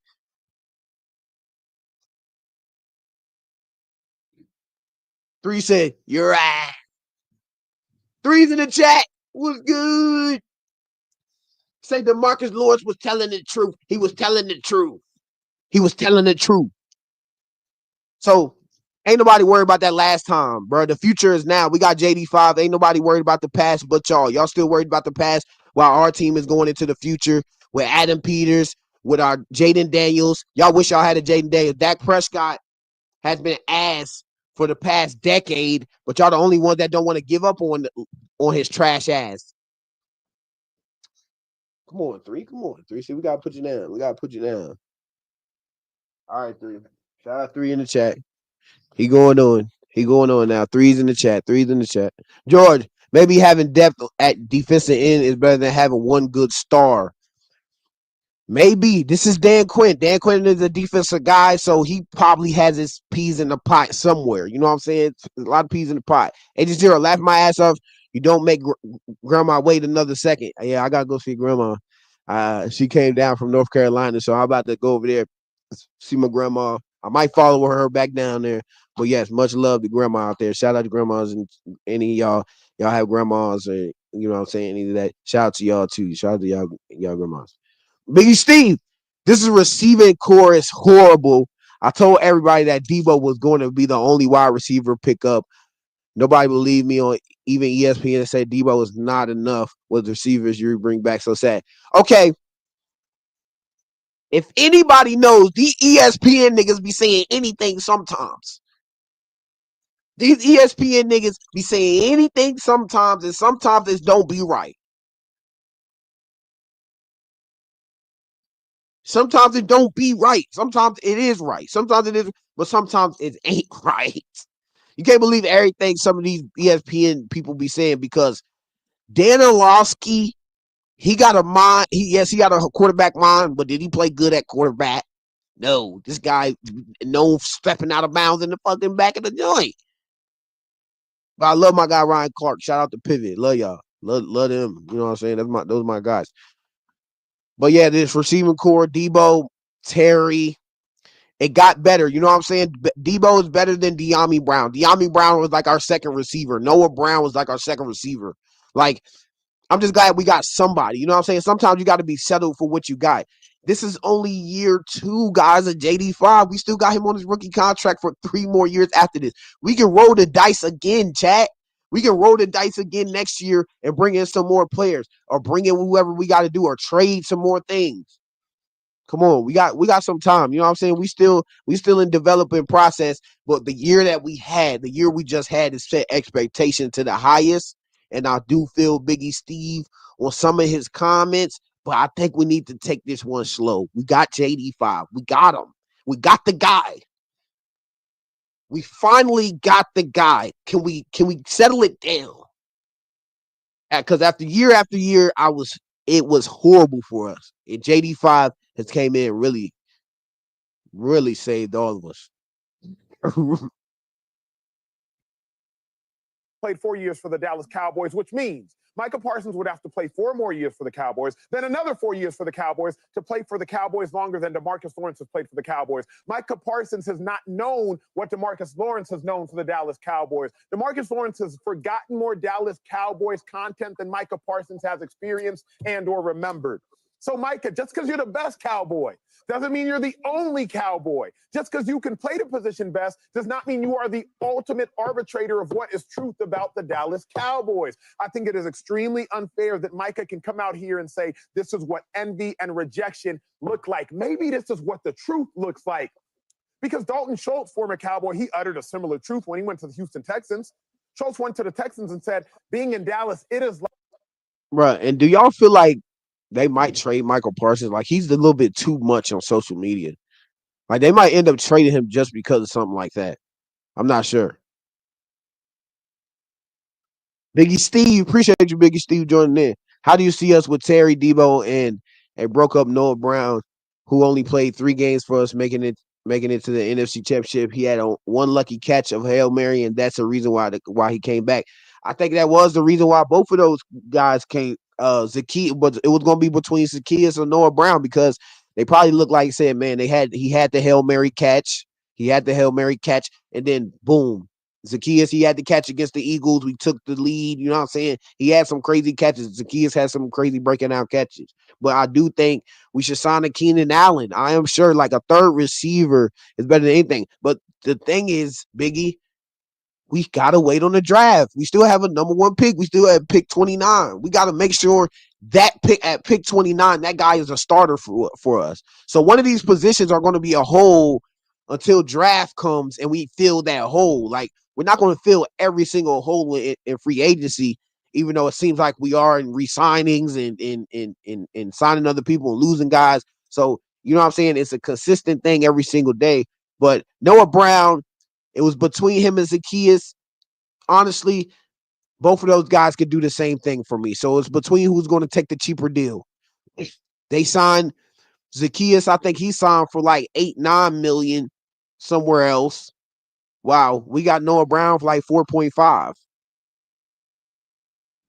3 said, you're right. 3's in the chat. What's good? Say Demarcus Lawrence was telling the truth. He was telling the truth. He was telling the truth. So, Ain't nobody worried about that last time, bro. The future is now. We got JD5. Ain't nobody worried about the past but y'all. Y'all still worried about the past while our team is going into the future with Adam Peters, with our Jaden Daniels. Y'all wish y'all had a Jaden Daniels. Dak Prescott has been ass for the past decade, but y'all the only one that don't want to give up on his trash ass. Come on, 3. Come on, 3. See, we got to put you down. We got to put you down. All right, 3. Shout out 3 in the chat. He going on. He going on now. 3's in the chat. 3's in the chat. George, maybe having depth at defensive end is better than having one good star. Maybe. This is Dan Quinn. Dan Quinn is a defensive guy, so he probably has his peas in the pot somewhere. You know what I'm saying? There's a lot of peas in the pot. Agent Zero, laugh my ass off. You don't make grandma wait another second. Yeah, I got to go see grandma. She came down from North Carolina, so I'm about to go over there, see my grandma. I might follow her back down there. But yes, much love to grandma out there. Shout out to grandmas and any of y'all have grandmas or you know what I'm saying, any of that. Shout out to y'all too. Shout out to y'all grandmas. Biggie Steve, this is receiving core is horrible. I told everybody that Debo was going to be the only wide receiver pickup. Nobody believed me on even ESPN and said Debo was not enough with receivers you bring back. So sad. Okay. If anybody knows, these ESPN niggas be saying anything sometimes. These ESPN niggas be saying anything sometimes, and sometimes it don't be right. Sometimes it don't be right. Sometimes it is right. Sometimes it is, but sometimes it ain't right. You can't believe everything some of these ESPN people be saying because Dan Orlovsky, he got a mind. He got a quarterback mind, but did he play good at quarterback? No. This guy known stepping out of bounds in the fucking back of the joint. But I love my guy Ryan Clark. Shout out to Pivot. Love y'all. Love them. You know what I'm saying? Those are my guys. But yeah, this receiving core, Debo, Terry, it got better. You know what I'm saying? Debo is better than De'Ami Brown. De'Ami Brown was like our second receiver. Noah Brown was like our second receiver. Like, I'm just glad we got somebody. You know what I'm saying? Sometimes you got to be settled for what you got. This is only year 2, guys, of JD5. We still got him on his rookie contract for 3 more years after this. We can roll the dice again, chat. We can roll the dice again next year and bring in some more players or bring in whoever we got to do or trade some more things. Come on, we got some time. You know what I'm saying? We still in developing process, but the year we just had is set expectation to the highest. And I do feel Biggie Steve on some of his comments, but I think we need to take this one slow. We got JD5. We got him. We got the guy. We finally got the guy. Can we settle it down? Because after year, it was horrible for us. And JD5 has came in and really saved all of us. Played 4 years for the Dallas Cowboys, which means Micah Parsons would have to play 4 more years for the Cowboys, then another 4 years for the Cowboys to play for the Cowboys longer than Demarcus Lawrence has played for the Cowboys. Micah Parsons has not known what Demarcus Lawrence has known for the Dallas Cowboys. Demarcus Lawrence has forgotten more Dallas Cowboys content than Micah Parsons has experienced and or remembered. So, Micah, just because you're the best Cowboy doesn't mean you're the only Cowboy. Just because you can play the position best does not mean you are the ultimate arbitrator of what is truth about the Dallas Cowboys. I think it is extremely unfair that Micah can come out here and say, this is what envy and rejection look like. Maybe this is what the truth looks like. Because Dalton Schultz, former Cowboy, he uttered a similar truth when he went to the Houston Texans. Schultz went to the Texans and said, being in Dallas, it is like... Bruh, and do y'all feel like they might trade Michael Parsons? Like, he's a little bit too much on social media. Like, they might end up trading him just because of something like that. I'm not sure. Biggie Steve, appreciate you, Biggie Steve, joining in. How do you see us with Terry, Debo, and a broke up Noah Brown, who only played 3 games for us, making it to the NFC Championship? He had one lucky catch of Hail Mary, and that's the reason why he came back. I think that was the reason why both of those guys came. Zacchaeus, but it was going to be between Zacchaeus and Noah Brown because they probably looked like said, man, he had the Hail Mary catch. He had the Hail Mary catch, and then boom, Zacchaeus, he had to catch against the Eagles. We took the lead. You know what I'm saying? He had some crazy catches. Zacchaeus had some crazy breaking down catches. But I do think we should sign a Keenan Allen. I am sure like a third receiver is better than anything. But the thing is, Biggie, we gotta wait on the draft. We still have a number 1 pick. We still have pick 29. We gotta make sure that pick at pick 29, that guy is a starter for us. So one of these positions are going to be a hole until draft comes and we fill that hole. Like we're not going to fill every single hole in free agency, even though it seems like we are in re-signings and signing other people and losing guys. So you know what I'm saying? It's a consistent thing every single day. But Noah Brown, it was between him and Zacchaeus. Honestly, both of those guys could do the same thing for me. So it's between who's going to take the cheaper deal. They signed Zacchaeus. I think he signed for like 8-9 million somewhere else. Wow, we got Noah Brown for like 4.5.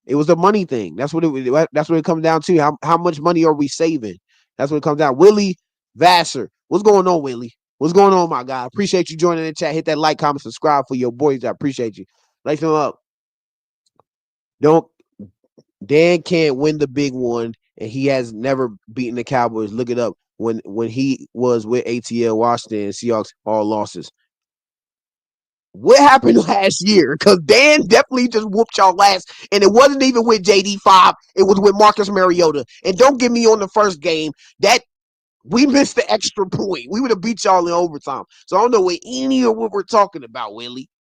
It was a money thing. That's what it comes down to. How much money are we saving? That's what it comes down. Willie Vassar. What's going on, Willie? What's going on, my guy? Appreciate you joining the chat. Hit that like, comment, subscribe for your boys. I appreciate you. Like them up. Dan can't win the big one, and he has never beaten the Cowboys. Look it up. When he was with ATL Washington, Seahawks all losses. What happened last year? Because Dan definitely just whooped y'all last, and it wasn't even with JD5. It was with Marcus Mariota. And don't get me on the first game. That we missed the extra point. We would have beat y'all in overtime. So I don't know what any of what we're talking about, Willie.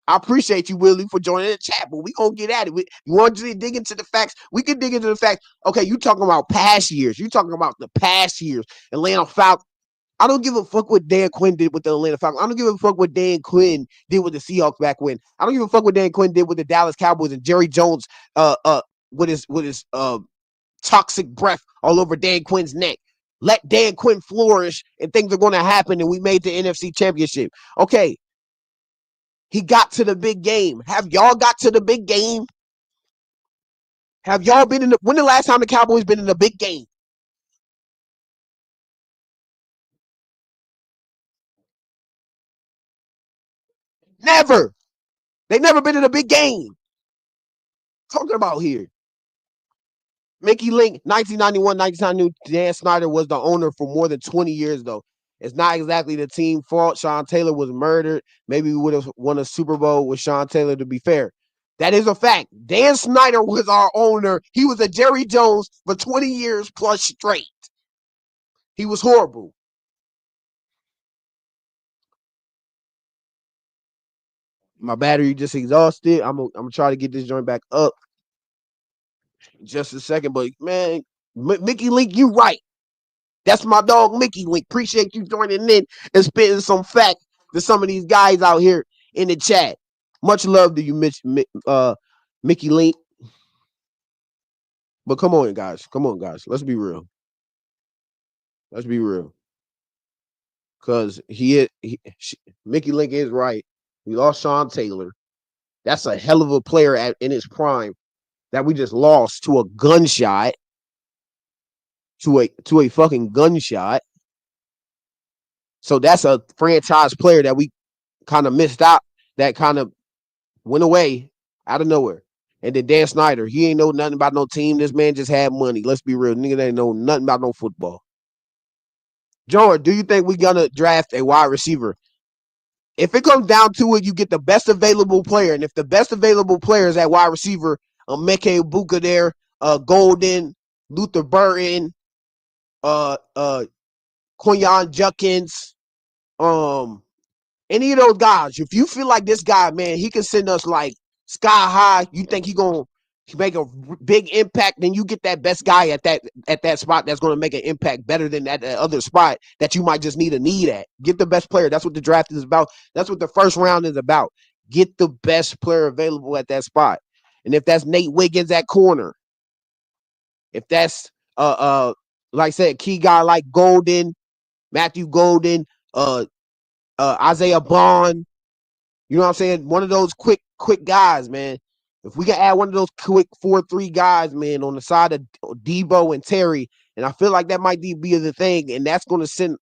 I appreciate you, Willie, for joining the chat, but we gonna get at it. You want to dig into the facts? We can dig into the facts. Okay, you talking about past years. You talking about the past years. Atlanta Falcons. I don't give a fuck what Dan Quinn did with the Atlanta Falcons. I don't give a fuck what Dan Quinn did with the Seahawks back when. I don't give a fuck what Dan Quinn did with the Dallas Cowboys and Jerry Jones with his toxic breath all over Dan Quinn's neck. Let Dan Quinn flourish and things are going to happen and we made the NFC Championship. Okay. He got to the big game. Have y'all got to the big game? Have y'all been in when the last time the Cowboys been in a big game? Never. They never been in a big game. Talking about here. Mickey Link, 1991, 1992. Dan Snyder was the owner for more than 20 years, though. It's not exactly the team fault. Sean Taylor was murdered. Maybe we would have won a Super Bowl with Sean Taylor, to be fair. That is a fact. Dan Snyder was our owner. He was a Jerry Jones for 20 years plus straight. He was horrible. My battery just exhausted. I'm gonna try to get this joint back up in just a second. But man, Mickey Link, you right. That's my dog, Mickey Link. Appreciate you joining in and spitting some facts to some of these guys out here in the chat. Much love to you, Mickey Link. But come on, guys. Come on, guys. Let's be real. Let's be real. Because Mickey Link is right. We lost Sean Taylor. That's a hell of a player in his prime that we just lost to a gunshot. To a fucking gunshot. So that's a franchise player that we kind of missed out, that kind of went away out of nowhere. And then Dan Snyder, he ain't know nothing about no team. This man just had money. Let's be real. Nigga ain't know nothing about no football. George, do you think we're going to draft a wide receiver? If it comes down to it, you get the best available player. And if the best available player is at wide receiver, Meke Ibuka there, Golden, Luther Burton, Quinyon Judkins, any of those guys, if you feel like this guy, man, he can send us like sky high, you think he gonna make a big impact, then you get that best guy at that spot that's gonna make an impact better than that other spot that you might just need a need at. Get the best player. That's what the draft is about. That's what the first round is about. Get the best player available at that spot. And if that's Nate Wiggins at corner, if that's like I said, key guy like Golden, Matthew Golden, Isaiah Bond, you know what I'm saying? One of those quick guys, man. If we can add one of those quick 4-3 guys, man, on the side of Debo and Terry, and I feel like that might be the thing, and that's going to send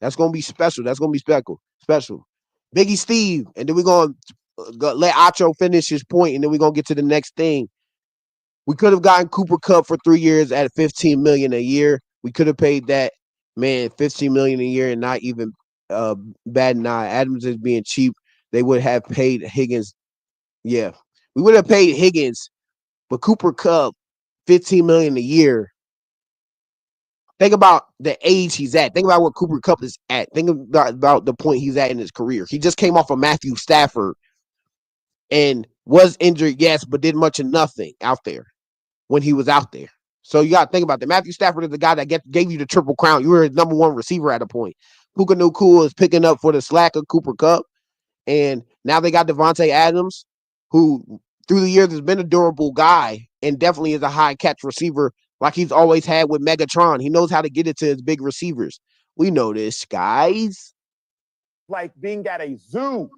that's going to be special. That's going to be special. Biggie Steve, and then we're going to let Acho finish his point, and then we're going to get to the next thing. We could have gotten Cooper Kupp for 3 years at $15 million a year. We could have paid that man $15 million a year and not even bad an eye. Adams is being cheap. They would have paid Higgins. Yeah, we would have paid Higgins, but Cooper Kupp, $15 million a year. Think about the age he's at. Think about what Cooper Kupp is at. Think about the point he's at in his career. He just came off of Matthew Stafford and was injured, yes, but did much of nothing out there when he was out there. So you got to think about that. Matthew Stafford is the guy that gave you the triple crown. You were his number one receiver at a point. Puka Nacua is picking up for the slack of Cooper Kupp. And now they got Devontae Adams, who through the years has been a durable guy and definitely is a high catch receiver like he's always had with Megatron. He knows how to get it to his big receivers. We know this, guys. Like being at a zoo.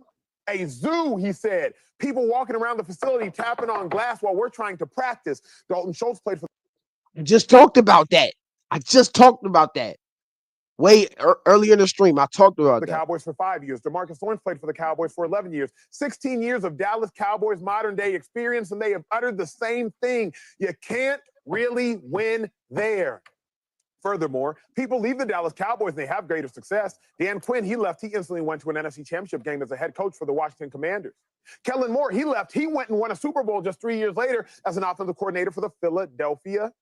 A zoo, he said. People walking around the facility tapping on glass while we're trying to practice. Dalton Schultz played for. I just talked about that. Way earlier in the stream, I talked about the that. Cowboys for 5 years. Demarcus Lawrence played for the Cowboys for 11 years. 16 years of Dallas Cowboys modern day experience, and they have uttered the same thing. You can't really win there. Furthermore, people leave the Dallas Cowboys and they have greater success. Dan Quinn, he left. He instantly went to an NFC Championship game as a head coach for the Washington Commanders. Kellen Moore, he left. He went and won a Super Bowl just 3 years later as an offensive coordinator for the Philadelphia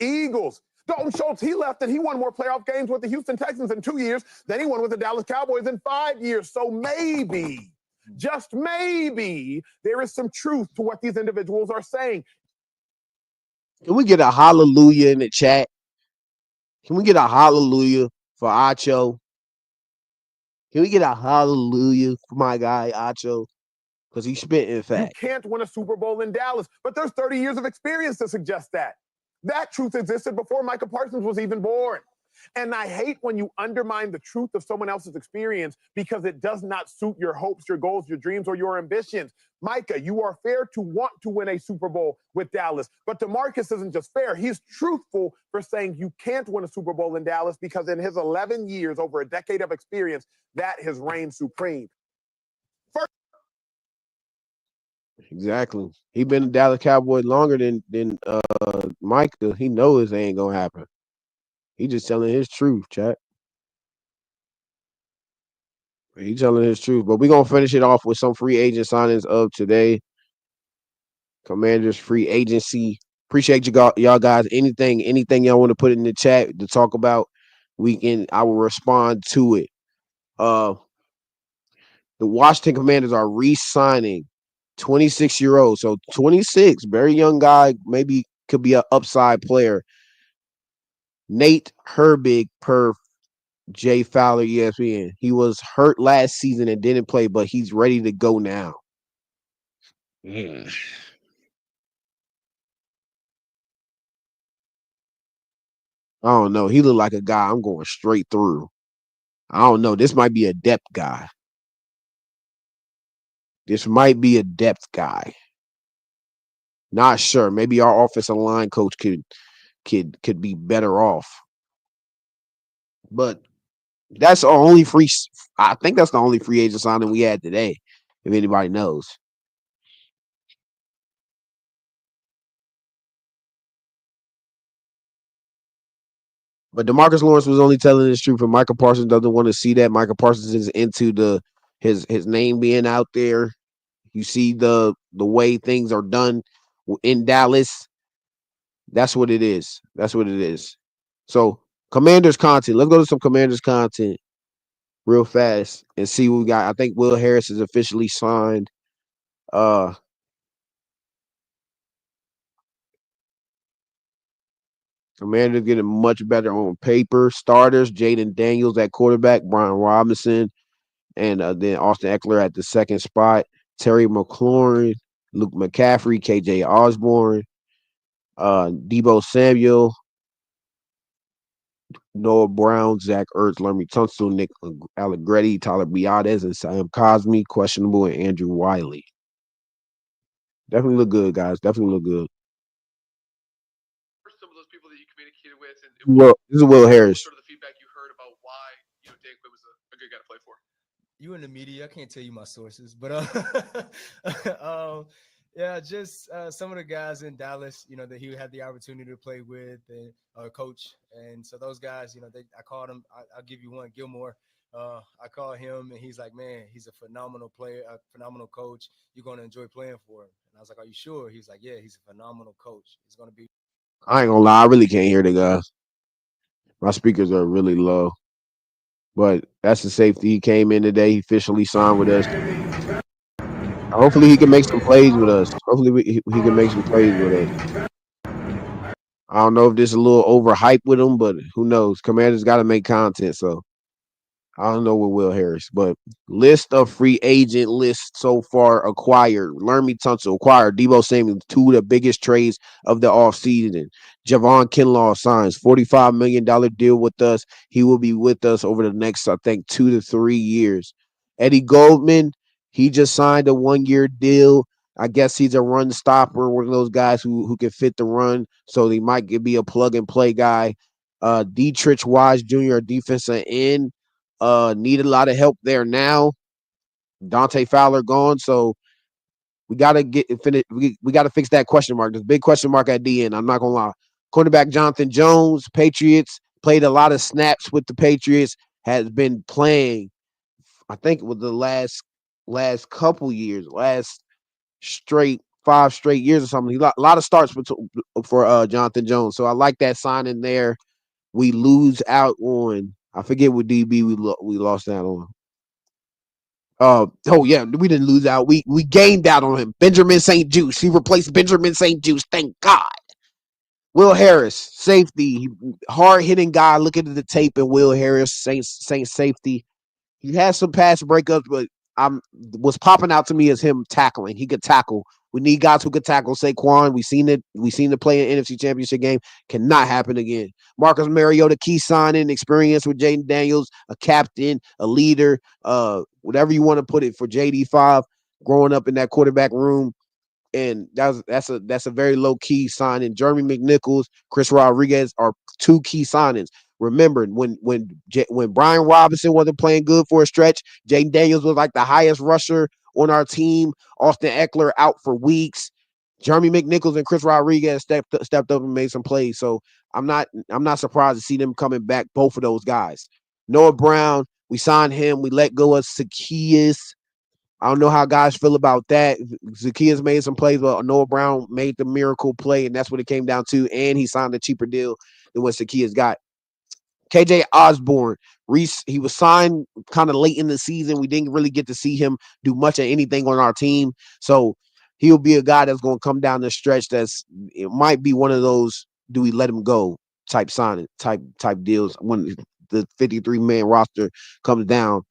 Eagles. Dalton Schultz, he left and he won more playoff games with the Houston Texans in 2 years than he won with the Dallas Cowboys in 5 years. So maybe, just maybe, there is some truth to what these individuals are saying. Can we get a hallelujah in the chat? Can we get a hallelujah for Acho? Can we get a hallelujah for my guy Acho? Because he spit in fact. You can't win a Super Bowl in Dallas, but there's 30 years of experience to suggest that. That truth existed before Micah Parsons was even born. And I hate when you undermine the truth of someone else's experience because it does not suit your hopes, your goals, your dreams, or your ambitions. Micah, you are fair to want to win a Super Bowl with Dallas, but Demarcus isn't just fair. He's truthful for saying you can't win a Super Bowl in Dallas because in his 11 years, over a decade of experience, that has reigned supreme. Exactly. He been a Dallas Cowboy longer than Micah. He knows it ain't gonna happen. He just telling his truth, chat. He telling his truth. But we're gonna finish it off with some free agent signings of today. Commanders free agency. Appreciate y'all guys. Anything y'all want to put in the chat to talk about, I will respond to it. The Washington Commanders are re-signing 26-year-old. So 26, very young guy, maybe could be an upside player. Nate Herbig per Jay Fowler, ESPN. He was hurt last season and didn't play, but he's ready to go now. I don't know. He looked like a guy I'm going straight through. I don't know. This might be a depth guy. Not sure. Maybe our offensive line coach could be better off. But that's our only free. I think that's the only free agent signing we had today. If anybody knows. But Demarcus Lawrence was only telling his truth, and Michael Parsons doesn't want to see that. Michael Parsons is into his name being out there. You see the way things are done in Dallas. That's what it is. So Commanders content. Let's go to some Commanders content real fast and see what we got. I think Will Harris is officially signed. Commanders getting much better on paper. Starters: Jaden Daniels at quarterback, Brian Robinson, and then Austin Eckler at the second spot. Terry McLaurin, Luke McCaffrey, KJ Osborne, Debo Samuel, Noah Brown, Zach Ertz, Lermy Tunsil, Nick Allegretti, Tyler Biadasz, and Sam Cosmi, questionable, and Andrew Wiley. Definitely look good, guys. Definitely look good. Some of those people that you communicated with, and Well, this is Will Harris. Sort of the feedback you heard about why Dan Quinn was a good guy to play for. you in the media. I can't tell you my sources, but yeah, just some of the guys in Dallas, that he had the opportunity to play with and coach. And so those guys, I called him. I'll give you one, Gilmore. I called him, and he's like, man, he's a phenomenal player, a phenomenal coach. You're going to enjoy playing for him. And I was like, are you sure? He's like, yeah, he's a phenomenal coach. He's going to be. I ain't gonna lie, I really can't hear the guys. My speakers are really low. But that's the safety. He came in today. He officially signed with us. Hopefully, he can make some plays with us. Hopefully, he can make some plays with us. I don't know if this is a little overhyped with him, but who knows? Commanders got to make content, so I don't know with Will Harris, but list of free agent lists so far acquired. Lermy Tunsil acquired Debo Samuel, two of the biggest trades of the offseason. Javon Kinlaw signs $45 million deal with us. He will be with us over the next, I think, 2 to 3 years. Eddie Goldman, he just signed a 1-year deal. I guess he's a run stopper, one of those guys who can fit the run, so he might be a plug and play guy. Dietrich Wise Jr., defensive end. Need a lot of help there now. Dante Fowler gone, so we gotta get finish. We gotta fix that question mark. There's a big question mark at the end. I'm not gonna lie. Cornerback Jonathan Jones, Patriots, played a lot of snaps with the Patriots. Has been playing, I think, with the last couple years, last straight 5 straight years or something. A lot of starts for Jonathan Jones. So I like that signing there. We lose out on. I forget what DB we lost out on. Oh yeah, we didn't lose out. We gained out on him. Benjamin St. Juice. He replaced Benjamin St. Juice. Thank God. Will Harris, safety, hard hitting guy. Look at the tape and Will Harris, Saint safety. He has some pass breakups, but what's popping out to me is him tackling. He could tackle. We need guys who could tackle. Saquon, we seen it. We seen the play in NFC Championship game. Cannot happen again. Marcus Mariota, key signing, experience with Jaden Daniels, a captain, a leader, whatever you want to put it for JD5, growing up in that quarterback room. And that's a very low key signing. Jeremy McNichols, Chris Rodriguez are two key signings. Remember when Brian Robinson wasn't playing good for a stretch, Jaden Daniels was like the highest rusher on our team. Austin Eckler out for weeks. Jeremy McNichols and Chris Rodriguez stepped up and made some plays. So I'm not surprised to see them coming back. Both of those guys. Noah Brown, we signed him. We let go of Zacchaeus. I don't know how guys feel about that. Zacchaeus made some plays, but Noah Brown made the miracle play, and that's what it came down to. And he signed a cheaper deal than what Zacchaeus got. KJ Osborne, he was signed kind of late in the season. We didn't really get to see him do much of anything on our team. So he'll be a guy that's going to come down the stretch. It might be one of those, do we let him go type signing, type deals when the 53-man roster comes down.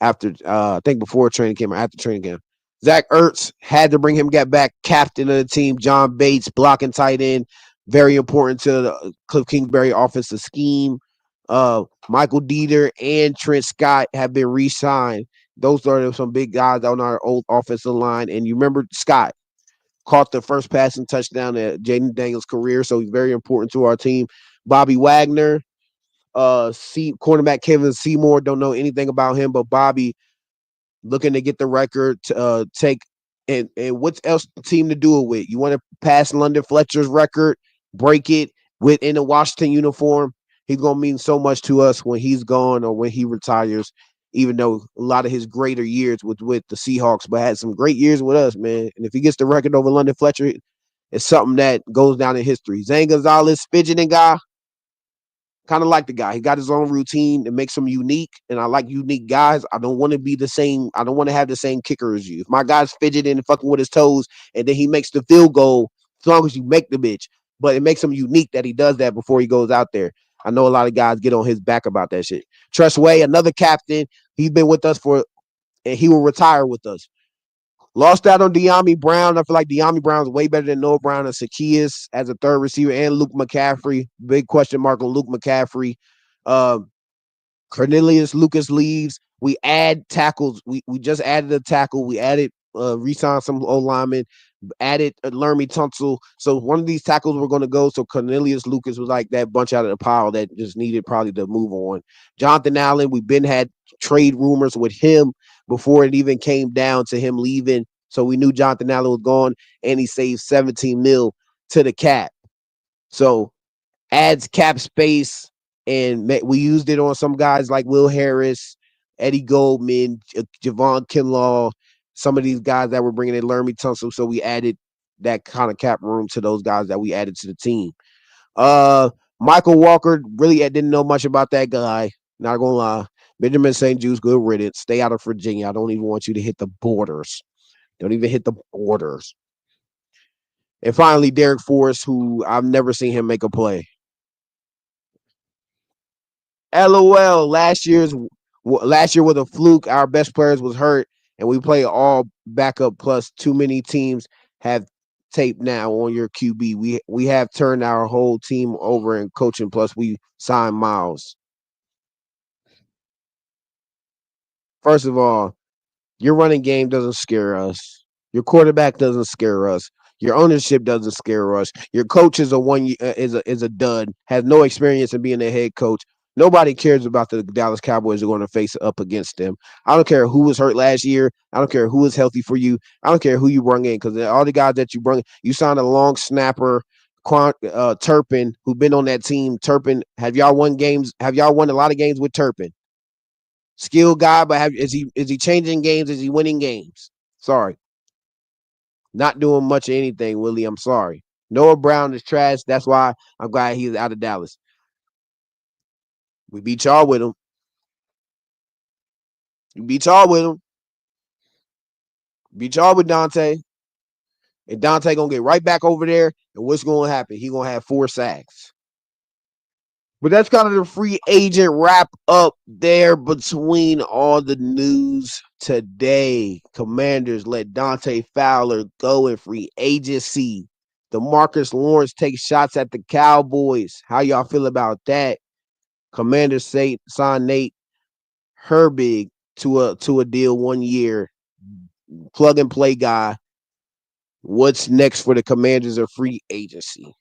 After I think before training camp or after training camp. Zach Ertz had to bring him back, captain of the team. John Bates, blocking tight end, very important to the Cliff Kingsbury offensive scheme. Michael Dieter and Trent Scott have been re-signed. Those are some big guys on our old offensive line. And you remember Scott caught the first passing touchdown at Jaden Daniels' career, so he's very important to our team. Bobby Wagner, cornerback Kevin Seymour, don't know anything about him, but Bobby looking to get the record to take and what's else team to do it with? You want to pass London Fletcher's record, break it within a Washington uniform. He's gonna mean so much to us when he's gone or when he retires, even though a lot of his greater years was with the Seahawks, but had some great years with us, man. And if he gets the record over London Fletcher, it's something that goes down in history. Zane Gonzalez, fidgeting guy. Kind of like the guy. He got his own routine that makes him unique, and I like unique guys. I don't want to be the same. I don't want to have the same kicker as you. If my guy's fidgeting and fucking with his toes, and then he makes the field goal, as long as you make the bitch. But it makes him unique that he does that before he goes out there. I know a lot of guys get on his back about that shit. Tress Way, another captain. He's been with us and he will retire with us. Lost out on De'Ami Brown. I feel like De'Ami Brown's way better than Noah Brown and Zacchaeus as a third receiver, and Luke McCaffrey. Big question mark on Luke McCaffrey. Cornelius Lucas leaves. We add tackles. We just added a tackle. We added re-signed some O linemen, added Lermy Tunsil. So one of these tackles were going to go. So Cornelius Lucas was like that bunch out of the pile that just needed probably to move on. Jonathan Allen, we've been had trade rumors with him before it even came down to him leaving. So we knew Jonathan Allen was gone, and he saved 17 mil to the cap. So adds cap space, and we used it on some guys like Will Harris, Eddie Goldman, Javon Kinlaw, some of these guys that were bringing in Lermy Tunsil. So we added that kind of cap room to those guys that we added to the team. Michael Walker, really, I didn't know much about that guy. Not gonna lie. Benjamin St. Jude's good riddance. Stay out of Virginia. I don't even want you to hit the borders. Don't even hit the borders. And finally, Derek Forrest, who I've never seen him make a play. LOL. Last year was a fluke. Our best players was hurt, and we play all backup. Plus, too many teams have tape now on your QB. We have turned our whole team over in coaching. Plus, we signed Miles. First of all, your running game doesn't scare us. Your quarterback doesn't scare us. Your ownership doesn't scare us. Your coach is a dud. Has no experience in being a head coach. Nobody cares about the Dallas Cowboys are going to face up against them. I don't care who was hurt last year. I don't care who was healthy for you. I don't care who you brought in, because all the guys that you brought in, you signed a long snapper, Turpin, who been on that team. Turpin, have y'all won games? Have y'all won a lot of games with Turpin? Skilled guy, but is he changing games? Is he winning games? Sorry. Not doing much of anything, Willie. I'm sorry. Noah Brown is trash. That's why I'm glad he's out of Dallas. We beat y'all with him. We beat y'all with him. Beat y'all with Dante. And Dante gonna get right back over there. And what's gonna happen? He gonna have 4 sacks. But that's kind of the free agent wrap up there between all the news today. Commanders let Dante Fowler go in free agency. Demarcus Lawrence takes shots at the Cowboys. How y'all feel about that? Commanders signed Nate Herbig to a deal 1 year. Plug and play guy. What's next for the Commanders of free agency?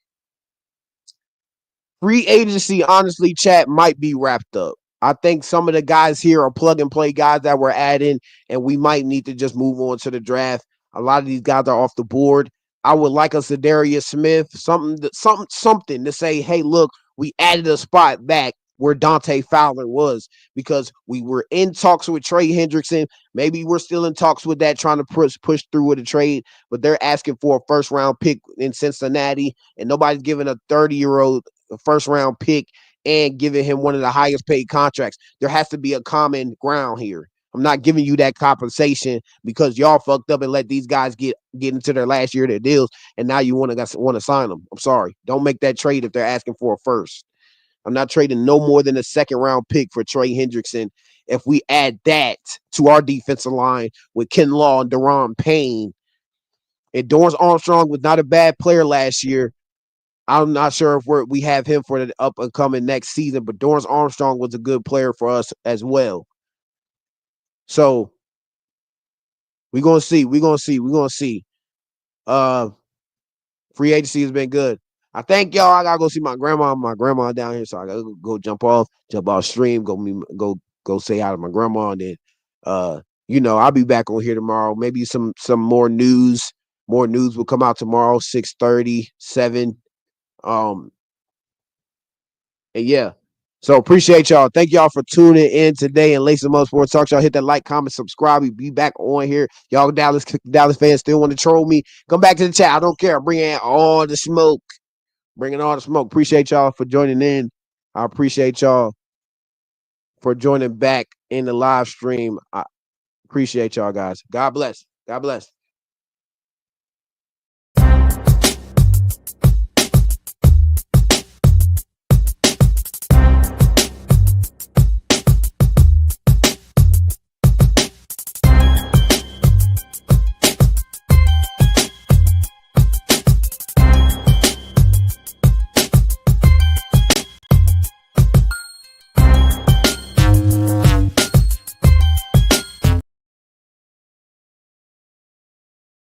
Free agency, honestly, chat, might be wrapped up. I think some of the guys here are plug and play guys that we're adding, and we might need to just move on to the draft. A lot of these guys are off the board. I would like a Zadarius Smith, something to say, hey, look, we added a spot back where Dante Fowler was, because we were in talks with Trey Hendrickson. Maybe we're still in talks with that, trying to push through with a trade, but they're asking for a first-round pick in Cincinnati, and nobody's giving a 30-year-old first-round pick and giving him one of the highest paid contracts. There has to be a common ground here. I'm not giving you that compensation because y'all fucked up and let these guys get into their last year of their deals, and now you want to sign them. I'm sorry. Don't make that trade if they're asking for a first. I'm not trading no more than a second-round pick for Trey Hendrickson. If we add that to our defensive line with Ken Law and Deron Payne, and Dorrance Armstrong was not a bad player last year. I'm not sure if we have him for the up and coming next season, but Dorrance Armstrong was a good player for us as well. So we're gonna see. Free agency has been good. I thank y'all. I gotta go see my grandma. My grandma down here, so I gotta go jump off stream, go say hi to my grandma, and then I'll be back on here tomorrow. Maybe some more news. More news will come out tomorrow, 6:30, 7. And yeah. So appreciate y'all. Thank y'all for tuning in today and Lace Up Sports Talk. Y'all hit that like, comment, subscribe. We be back on here. Y'all Dallas fans still want to troll me? Come back to the chat. I don't care. I'm bringing all the smoke. Appreciate y'all for joining in. I appreciate y'all for joining back in the live stream. I appreciate y'all, guys. God bless. God bless.